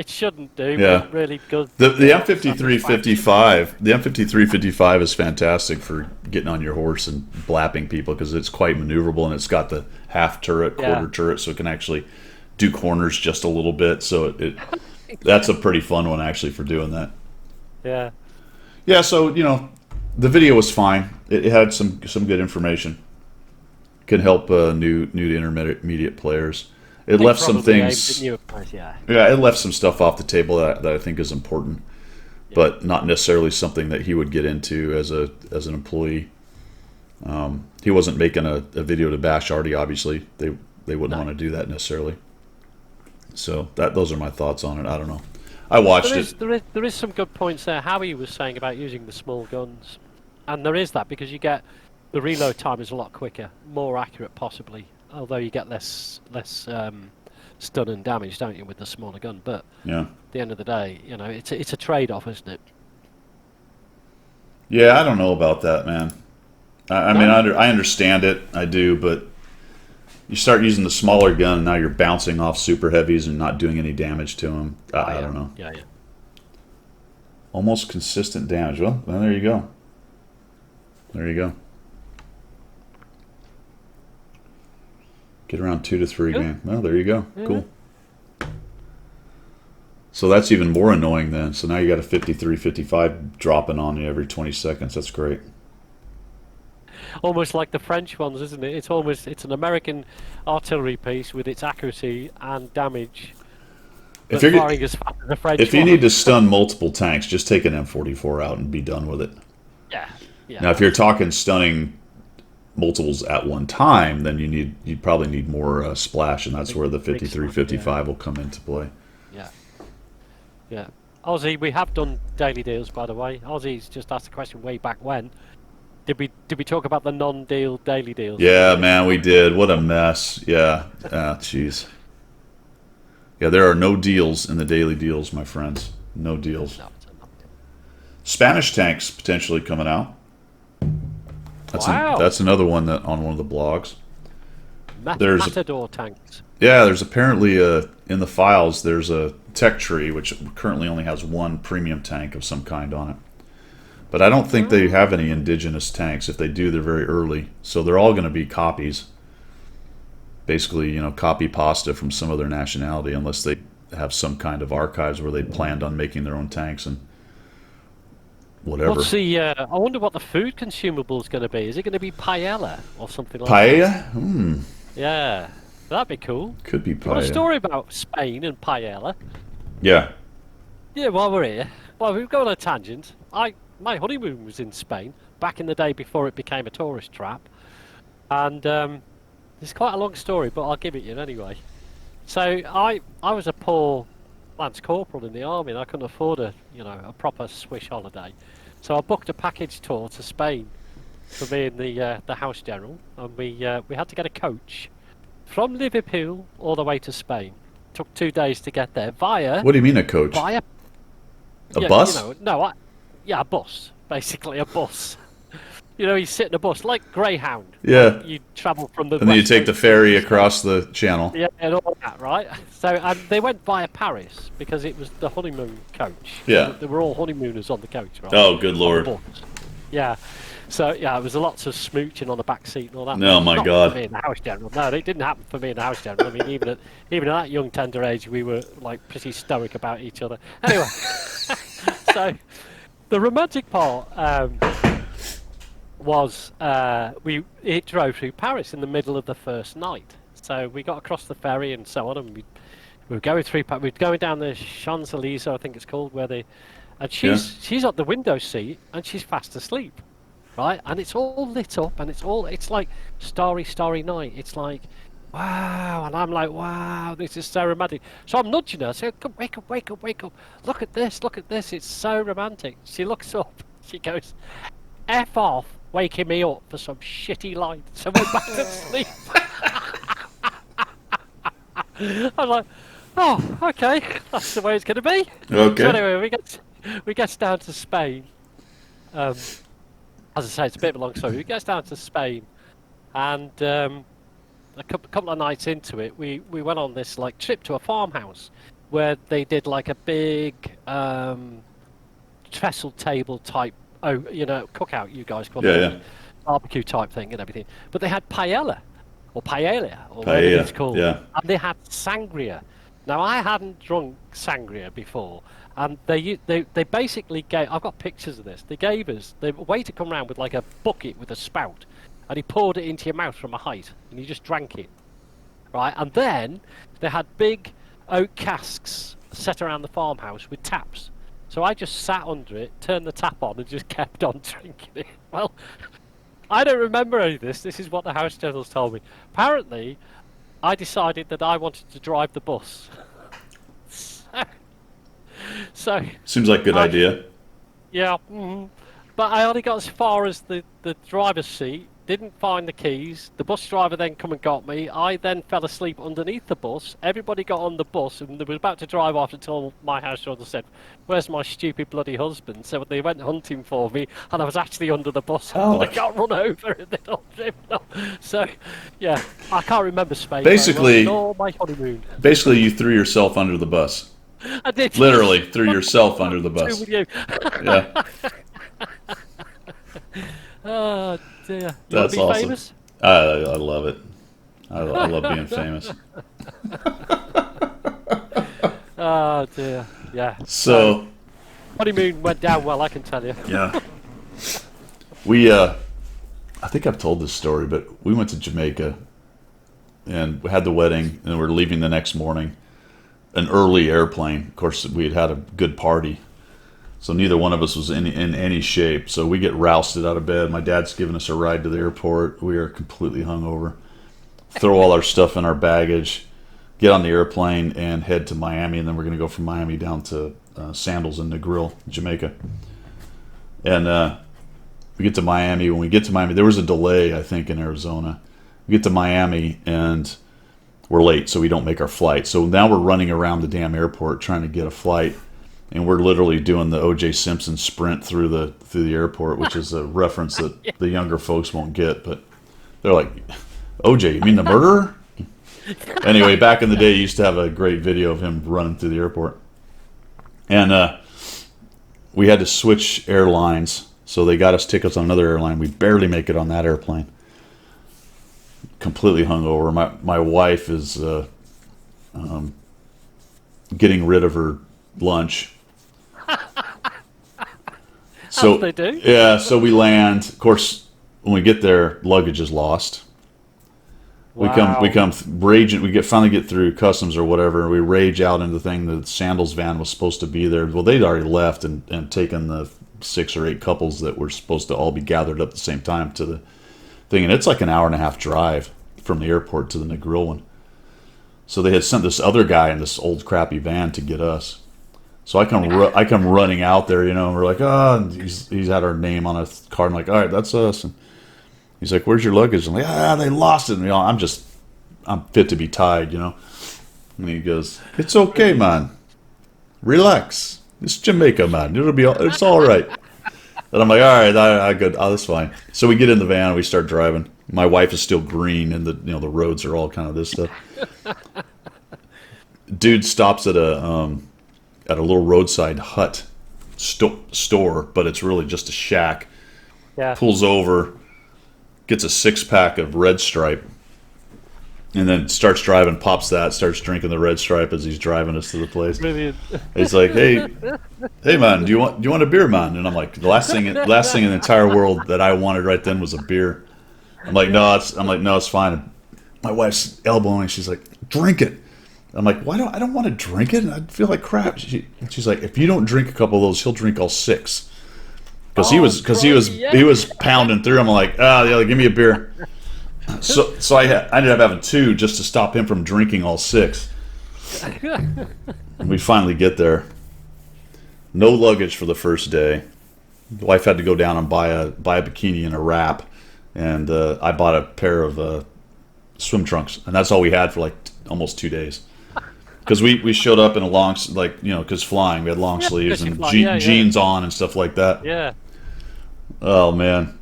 shouldn't do, but it really does. The M5355 is fantastic for getting on your horse and blapping people because it's quite maneuverable, and it's got the half turret, quarter turret, so it can actually do corners just a little bit. So that's a pretty fun one actually for doing that. Yeah. Yeah. So the video was fine. It had some good information. Can help new to intermediate players. It left some things. It left some stuff off the table that I think is important, but not necessarily something that he would get into as an employee. He wasn't making a video to bash arty. Obviously, they wouldn't want to do that necessarily. So those are my thoughts on it. I don't know. I watched it. There is some good points there. Howie was saying about using the small guns, and there is that because you get the reload time is a lot quicker, more accurate possibly. Although you get less stun and damage, don't you, with the smaller gun? But at the end of the day, it's a trade-off, isn't it? Yeah, I don't know about that, man. I mean, I understand it, I do, but You start using the smaller gun, and now you're bouncing off super heavies and not doing any damage to them. I don't know. Yeah. Almost consistent damage. Well, there you go. There you go. Get around 2 to 3 Cool. game. Well, there you go. Yeah. Cool. So that's even more annoying then. So now you got a 53, 55 dropping on you every 20 seconds. That's great. Almost like the French ones, isn't it? It's an American artillery piece with its accuracy and damage. If But you're firing as fast as the French if you one. need to stun multiple tanks, just take an M44 out and be done with it. Yeah. Now, if you're talking stunning multiples at one time, then you probably need more splash, and that's where the 53, 55 will come into play. Yeah. Aussie, we have done daily deals, by the way. Aussie's just asked a question way back when. Did we talk about the non-deal daily deals? Yeah, man, we did. What a mess. Yeah. Jeez. Yeah, there are no deals in the daily deals, my friends. No deals. No, it's not. Spanish tanks potentially coming out. Wow. That's another one that on one of the blogs. There's- Matador tanks. Yeah, there's apparently in the files there's a tech tree which currently only has one premium tank of some kind on it. But I don't think they have any indigenous tanks. If they do, they're very early. So they're all going to be copies. Basically, copy pasta from some other nationality, unless they have some kind of archives where they planned on making their own tanks and whatever. What's the? I wonder what the food consumable is going to be. Is it going to be paella or something like Paella? that? Yeah, that'd be cool. Could be Got a paella. story about Spain and paella. Yeah. Yeah, while we're here, we've gone on a tangent. My honeymoon was in Spain back in the day before it became a tourist trap, and it's quite a long story, but I'll give it you anyway. So I was a poor lance corporal in the army, and I couldn't afford a proper swish holiday, so I booked a package tour to Spain for me and the house general, and we had to get a coach from Liverpool all the way to Spain. Took 2 days to get there via What do you mean a coach? via A bus? a bus, basically a bus. You sit in a bus like Greyhound. Yeah. You travel from the. And then you west take the coast ferry to the across the channel. yeah, and all that, right? So they went via Paris because it was the honeymoon coach. Yeah. They were all honeymooners on the coach, right? Oh, good On the lord. bus. Yeah. So yeah, it was lots of smooching on the back seat and all that. Oh, my Not God. For me in the house general. No, it didn't happen for me in the house general. I mean, even at that young tender age, we were like pretty stoic about each other. Anyway, so the romantic part was it drove through Paris in the middle of the first night. So we got across the ferry and so on, and we were going through. We were going down the Champs Elysees, I think it's called, and she's at the window seat and she's fast asleep, right? And it's all lit up and it's like starry night. It's like wow, and I'm like wow, this is so romantic. So I'm nudging her. I say, come, wake up! Look at this! It's so romantic. She looks up. She goes, F off, waking me up for some shitty light. So we're back to sleep. I'm like, oh, okay, that's the way it's going to be. Okay. So anyway, we get down to Spain. As I say, it's a bit of a long story. We get down to Spain, and a couple of nights into it, we went on this like trip to a farmhouse where they did like a big trestle table type, cookout, you guys call it, Yeah. barbecue type thing and everything. But they had paella or whatever Paella, it's called, yeah. and they had sangria. Now I hadn't drunk sangria before, and they basically gave. I've got pictures of this. They gave us the waiter come round with like a bucket with a spout, and he poured it into your mouth from a height, and you just drank it, right? And then they had big oak casks set around the farmhouse with taps. So I just sat under it, turned the tap on, and just kept on drinking it. Well, I don't remember any of this. This is what the house generals told me. Apparently, I decided that I wanted to drive the bus. So Seems like a good idea. yeah, but I only got as far as the driver's seat, didn't find the keys. The bus driver then come and got me. I then fell asleep underneath the bus. Everybody got on the bus and they were about to drive off until my house driver said, "Where's my stupid bloody husband?" So they went hunting for me, and I was actually under the bus. Oh. And I got run over and they all driven off. So, yeah, I can't remember Spain Basically, very well, nor my honeymoon. basically, you threw yourself under the bus. I did Literally threw yourself under the two bus. with you. Yeah, Oh dear. You want that's to be awesome. famous? I love it. I love being famous. Oh dear. Yeah. So Honeymoon went down well, I can tell you. yeah, we I think I've told this story, but we went to Jamaica and we had the wedding, and we're leaving the next morning. An early airplane. Of course, we had a good party, so neither one of us was in any shape. So we get rousted out of bed. My dad's giving us a ride to the airport. We are completely hungover. Throw all our stuff in our baggage, get on the airplane, and head to Miami. And then we're going to go from Miami down to Sandals in Negril, Jamaica. And we get to Miami. When we get to Miami, there was a delay, I think, in Arizona. We get to Miami, and we're late, so we don't make our flight. So now we're running around the damn airport trying to get a flight, and we're literally doing the O.J. Simpson sprint through the airport, which is a reference that the younger folks won't get. But they're like, "O.J., you mean the murderer?" Anyway, back in the day, you used to have a great video of him running through the airport, and we had to switch airlines, so they got us tickets on another airline. We barely make it on that airplane. Completely hungover. My wife is getting rid of her lunch. So As they do. yeah, so we land. Of course, when we get there, luggage is lost. Wow. We come raging. We finally get through customs or whatever, and we rage out into the thing. The Sandals van was supposed to be there. Well, they'd already left and taken the 6 or 8 couples that were supposed to all be gathered up at the same time to the thing, and it's like an hour and a half drive from the airport to the Negril one. So they had sent this other guy in this old crappy van to get us. So I come running out there, and we're like, and he's had our name on a card. I'm like, all right, that's us. And he's like, where's your luggage? I'm like, they lost it. And, I'm fit to be tied, And he goes, it's okay, man. Relax. It's Jamaica, man. It's all right. And I'm like, all right, I good. Oh, that's fine. So we get in the van and we start driving. My wife is still green, and the roads are all kind of this stuff. Dude stops at a little roadside hut store, but it's really just a shack. Yeah. Pulls over, gets a 6-pack of Red Stripe, and then starts driving. Pops that, starts drinking the Red Stripe as he's driving us to the place. Brilliant. He's like, hey man, do you want a beer, man? And I'm like, the last thing in the entire world that I wanted right then was a beer. I'm like, no, it's fine. My wife's elbowing me. She's like, drink it. I'm like, I don't want to drink it. I feel like crap. She's like, if you don't drink a couple of those, he'll drink all 6. Because he was pounding through. I'm like, yeah, give me a beer. So I ended up having 2 just to stop him from drinking all 6. And we finally get there. No luggage for the first day. The wife had to go down and buy a bikini and a wrap, and I bought a pair of swim trunks, and that's all we had for like almost 2 days. Because we showed up in a long, because flying, we had long sleeves and jeans on and stuff like that. Yeah. Oh man,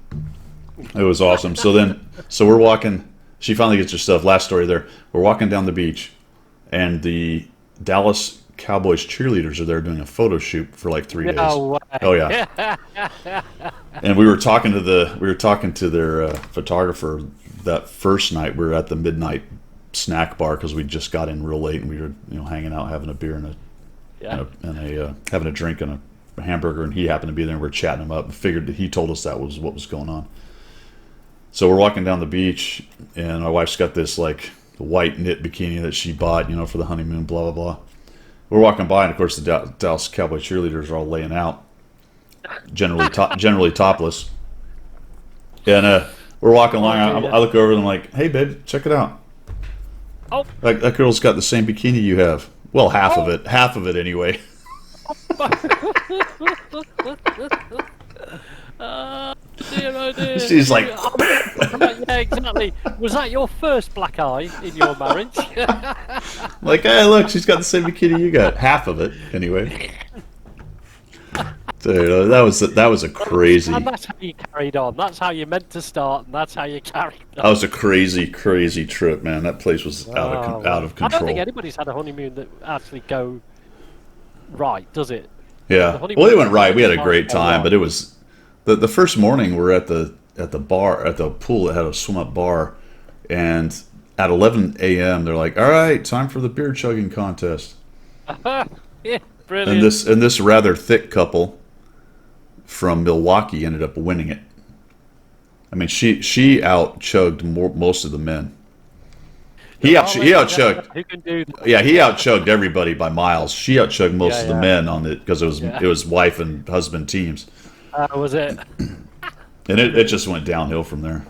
it was awesome. So we're walking. She finally gets her stuff. Last story there. We're walking down the beach, and the Dallas Cowboys cheerleaders are there doing a photo shoot for like 3 days. No way. Oh yeah. And we were talking to their photographer that first night. We were at the midnight snack bar because we just got in real late, and we were hanging out, having a beer and having a drink and a hamburger, and he happened to be there, and we were chatting him up and figured that he told us that was what was going on. So we're walking down the beach, and my wife's got this like white knit bikini that she bought, for the honeymoon, blah blah blah. We're walking by, and of course the Dallas Cowboy cheerleaders are all laying out, generally topless. And we're walking along. I look over and I'm like, "Hey, babe, check it out. Oh, That girl's got the same bikini you have. Well, half of it anyway." dear, oh dear. She's like, yeah, exactly. Was that your first black eye in your marriage? "Hey, look, she's got the same bikini you got. Half of it anyway." Dude, that was a crazy And that's how you carried on. That's how you meant to start, and that's how you carried that on. was a crazy trip, man. That place was Oh, out well. of I don't think control. anybody's had a honeymoon that actually go right, does it? The Yeah. Well, honeymoon it went right. We had a always great go time, right. but it was the first morning we're at the bar at the pool that had a swim up bar, and at 11 a.m. they're like, "All right, time for the beer chugging contest." Yeah, brilliant. And this rather thick couple from Milwaukee ended up winning it. I mean, she out chugged most of the men. Oh, He ladies out and gentlemen, chugged. who can do that? Yeah, he out chugged everybody by miles. She out chugged most Yeah, of the yeah, men on it because yeah. it was wife and husband teams, Was it? and it just went downhill from there.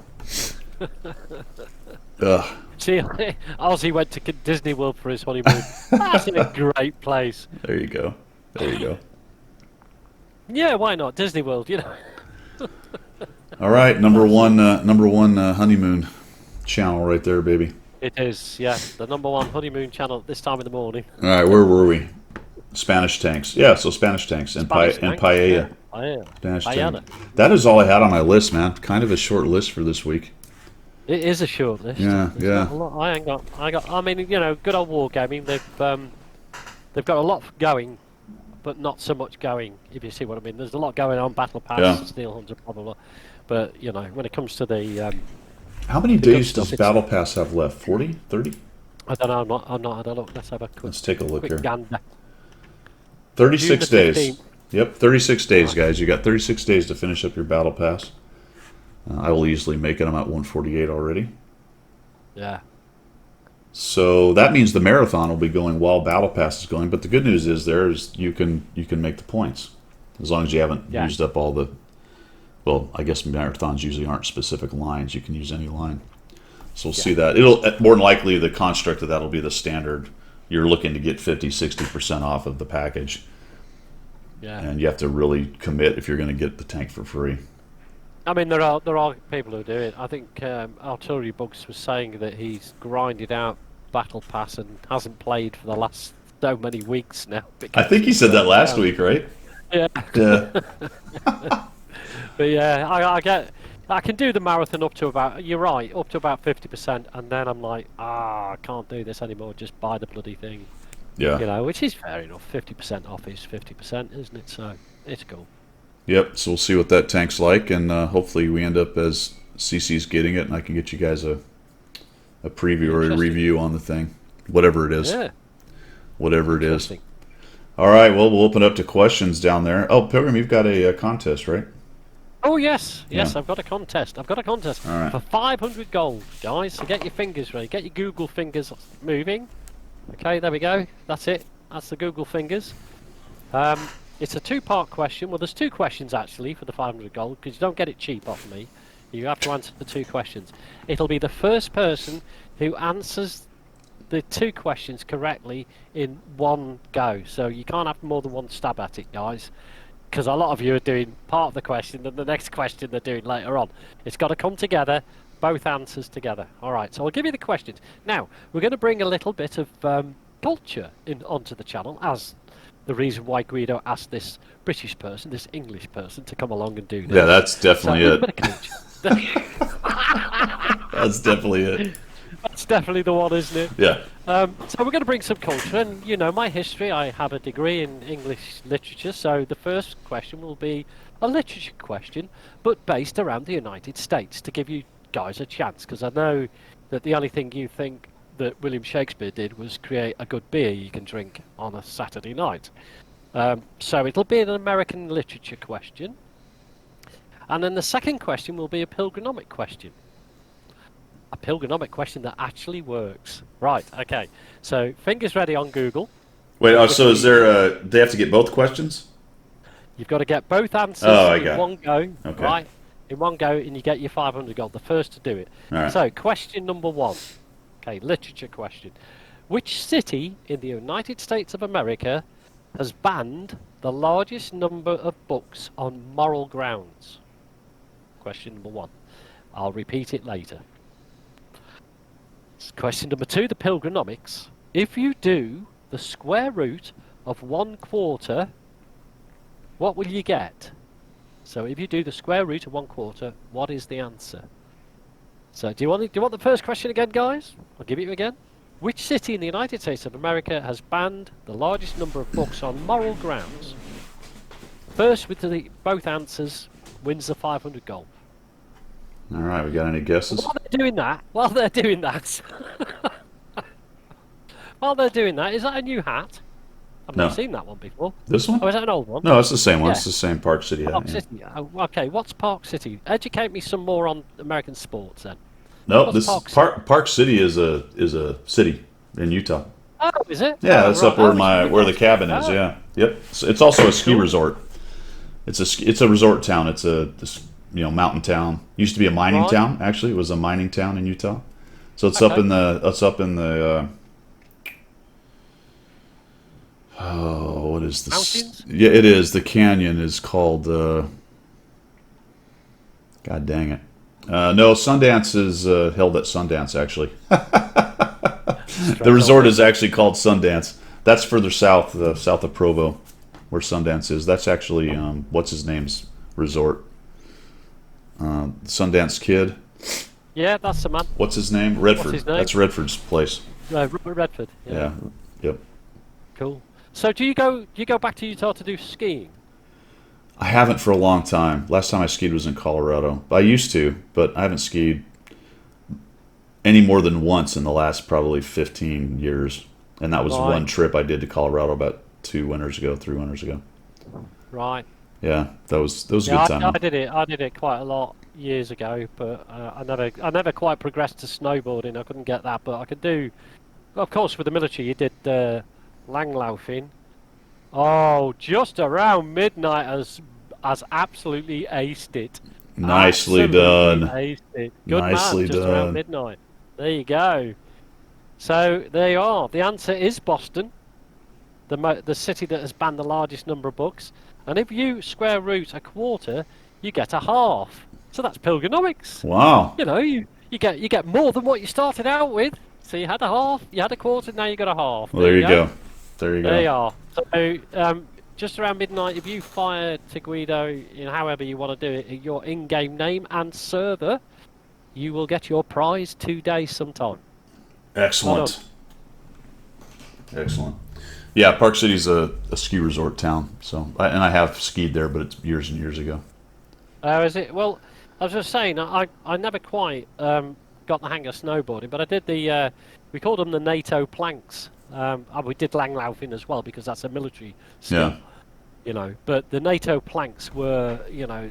Ugh. See, Ozzy went to Disney World for his honeymoon. That's a great place. There you go. There you go. Yeah, why not? Disney World, you know. All right, number one honeymoon channel right there, baby. It is, yeah. The #1 honeymoon channel at this time in the morning. All right, where were we? Spanish tanks. Yeah, so Spanish tanks and Spanish and tanks, paella. yeah. Paella. Spanish Paella. tank. That is all I had on my list, man. Kind of a short list for this week. It is a short list. Yeah, There's yeah. not a lot. I mean, you know, good old wargaming. They've got a lot going, but not so much going. If you see what I mean, there's a lot going on. Battle Pass, Yeah. Steel Hunter, blah blah blah. But you know, when it comes to the How many good days stuff, does it's- Battle Pass have left? 40? 30? I don't know. I'm not had a look. Let's have a Let's take a look quick here. gander. 36 June the days. 15th. Yep, 36 days, Right. guys. You got 36 days to finish up your Battle Pass. I will easily make it. I'm at 148 already. Yeah. So that means the marathon will be going while Battle Pass is going. But the good news is you can make the points as long as you haven't Yeah. used up all the. Well, I guess marathons usually aren't specific lines. You can use any line. So we'll see that. It'll more than likely the construct of that will be the standard. You're looking to get 50, 60% off of the package, Yeah. and you have to really commit if you're going to get the tank for free. I mean, there are people who do it. I think Artillery Bugs was saying that he's grinded out Battle Pass and hasn't played for the last so many weeks now. I think he said that last week, right? Yeah. Yeah. But yeah, I can do the marathon up to about, you're right, up to about 50%, and then I'm like, I can't do this anymore, just buy the bloody thing. Yeah. You know, which is fair enough. 50% off is 50%, isn't it? So it's cool. Yep. So we'll see what that tank's like, and hopefully we end up as CC's getting it, and I can get you guys a preview or a Interesting. review on the thing, whatever it is. Yeah. Whatever it is. Interesting. All right. Well, we'll open up to questions down there. Oh, Pilgrim, you've got a contest, right? Oh yes, yes, Yeah. I've got a contest. I've got a contest All right. for 500 gold, guys. So get your fingers ready. Get your Google fingers moving. Okay, there we go. That's it. That's the Google fingers. It's a two-part question. Well, there's two questions actually for the 500 gold because you don't get it cheap off me. You have to answer the two questions. It'll be the first person who answers the two questions correctly in one go. So you can't have more than one stab at it, guys. Because a lot of you are doing part of the question and the next question they're doing later on. It's got to come together, both answers together. All right, so I'll give you the questions. Now, we're going to bring a little bit of culture onto the channel as the reason why Guido asked this British person, this English person, to come along and do this. Yeah, that's So, definitely a little it. bit of culture. That's definitely it. That's definitely the one, isn't it? Yeah. So we're going to bring some culture, and you know my history. I have a degree in English literature, so the first question will be a literature question, but based around the United States to give you guys a chance. Because I know that the only thing you think that William Shakespeare did was create a good beer you can drink on a Saturday night. So it'll be an American literature question, and then the second question will be a pilgrinomic question. A pilgrinomic question that actually works. Right, okay. So, fingers ready on Google. Wait. So is there a? They have to get both questions? You've got to get both answers Oh, I in got it. one go. Okay. Right? In one go, and you get your 500 gold. The first to do it. All right. So, question number one. Okay, literature question. Which city in the United States of America has banned the largest number of books on moral grounds? Question number one. I'll repeat it later. Question number two, the pilgrinomics. If you do the square root of 1/4 What will you get? So if you do the square root of 1/4, what is the answer? So do you want the first question again, guys? I'll give it you again. Which city in the United States of America has banned the largest number of books on moral grounds? First with both answers wins the 500 gold. All right, we got any guesses? While they're doing that, while they're doing that, is that a new hat? I've No. not seen that one before. This one? Oh, is that an old one? No, it's the same one. Yeah. It's the same Park City hat. Park Yeah. City. Oh, okay, what's Park City? Educate me some more on American sports then. No, What's this Park City is a city in Utah. Oh, is it? Yeah, oh, that's right. up where Oh, where the cabin is. Oh. Yeah, yep. It's also a ski Cool. resort. It's a resort town. It's a mountain town. Used to be a mining Right. town. Actually, it was a mining town in Utah. So it's up Okay. in the oh, what is this? Mountains? Yeah, it is. The canyon is called. God dang it! No, Sundance is held at Sundance. Actually, the resort is actually called Sundance. That's further south, south of Provo, where Sundance is. That's actually what's his name's resort. Sundance Kid. Yeah, that's the man. What's his name? Redford. his name? That's Redford's place. Robert Redford. Yeah. Yep. Cool. So do you go back to Utah to do skiing? I haven't for a long time. Last time I skied was in Colorado. I used to, but I haven't skied any more than once in the last probably 15 years. And that was Right. one trip I did to Colorado about 3 winters ago. Right. Yeah, that was a Yeah, good time. I did it. I did it quite a lot years ago, but I never quite progressed to snowboarding. I couldn't get that, but I could do. Of course, with the military, you did langlaufing. Oh, just around midnight, as absolutely aced it. Nicely Absolutely done. aced it. Good Nicely man. Just done. around midnight. There you go. So there you are. The answer is Boston, the city that has banned the largest number of books. And if you square root 1/4, you get a half. So that's Pilgonomics. Wow. You know, you get more than what you started out with. So you had a half, you had 1/4, now you got a half. Well, there you go. There you go. There you are. So just around midnight, if you fire Tiguido in however you want to do it, your in-game name and server, you will get your prize 2 days sometime. Excellent. Excellent. Yeah, Park City's a ski resort town. So, I have skied there, but it's years and years ago. Is it? Well, I was just saying, I never quite got the hang of snowboarding, but I did we called them the NATO planks. And we did langlaufing as well because that's a military ski. Yeah. You know, but the NATO planks were,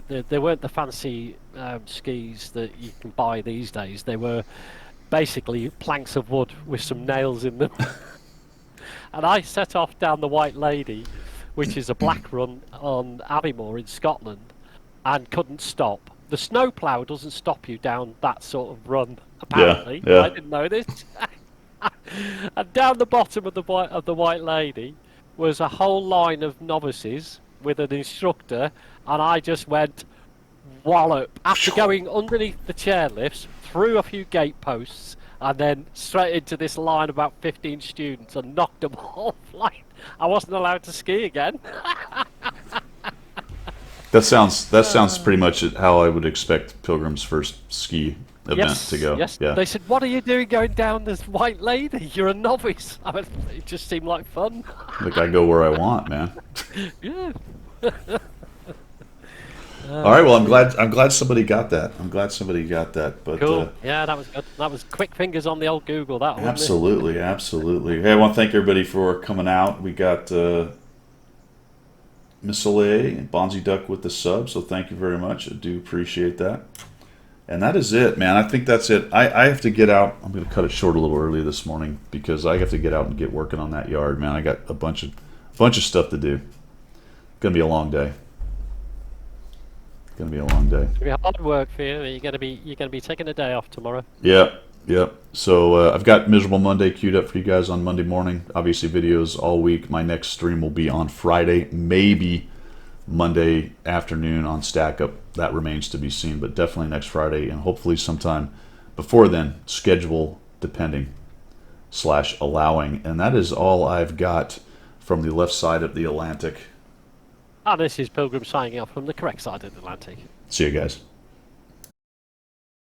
they weren't the fancy skis that you can buy these days. They were basically planks of wood with some nails in them. And I set off down the White Lady, which is a black run on Aviemore in Scotland, and couldn't stop. The snowplow doesn't stop you down that sort of run, apparently. Yeah. I didn't know this. And down the bottom of the White Lady was a whole line of novices with an instructor, and I just went wallop after going underneath the chairlifts, through a few gate posts, and then straight into this line of about 15 students and knocked them off like I wasn't allowed to ski again. That sounds pretty much how I would expect Pilgrim's first ski event to go. Yes. Yeah. They said, "What are you doing going down this White Lady? You're a novice." It just seemed like fun. Like I go where I want, man. Yeah. All right. Well, I'm glad somebody got that. I'm glad somebody got that. But Cool. Yeah, that was good. That was quick fingers on the old Google. That wasn't it? absolutely, absolutely. Hey, I want to thank everybody for coming out. We got Miss Soleil and Bonzi Duck with the sub, so thank you very much. I do appreciate that. And that is it, man. I think that's it. I have to get out. I'm going to cut it short a little early this morning because I have to get out and get working on that yard, man. I got a bunch of stuff to do. Going to be a long day. Going to be a long day. It's gonna be hard work for you. You're gonna be taking a day off tomorrow. Yep, yep. So I've got Miserable Monday queued up for you guys on Monday morning. Obviously, videos all week. My next stream will be on Friday, maybe Monday afternoon on Stack Up. That remains to be seen, but definitely next Friday, and hopefully sometime before then, schedule depending / allowing. And that is all I've got from the left side of the Atlantic. And this is Pilgrim signing off from the correct side of the Atlantic. See you guys.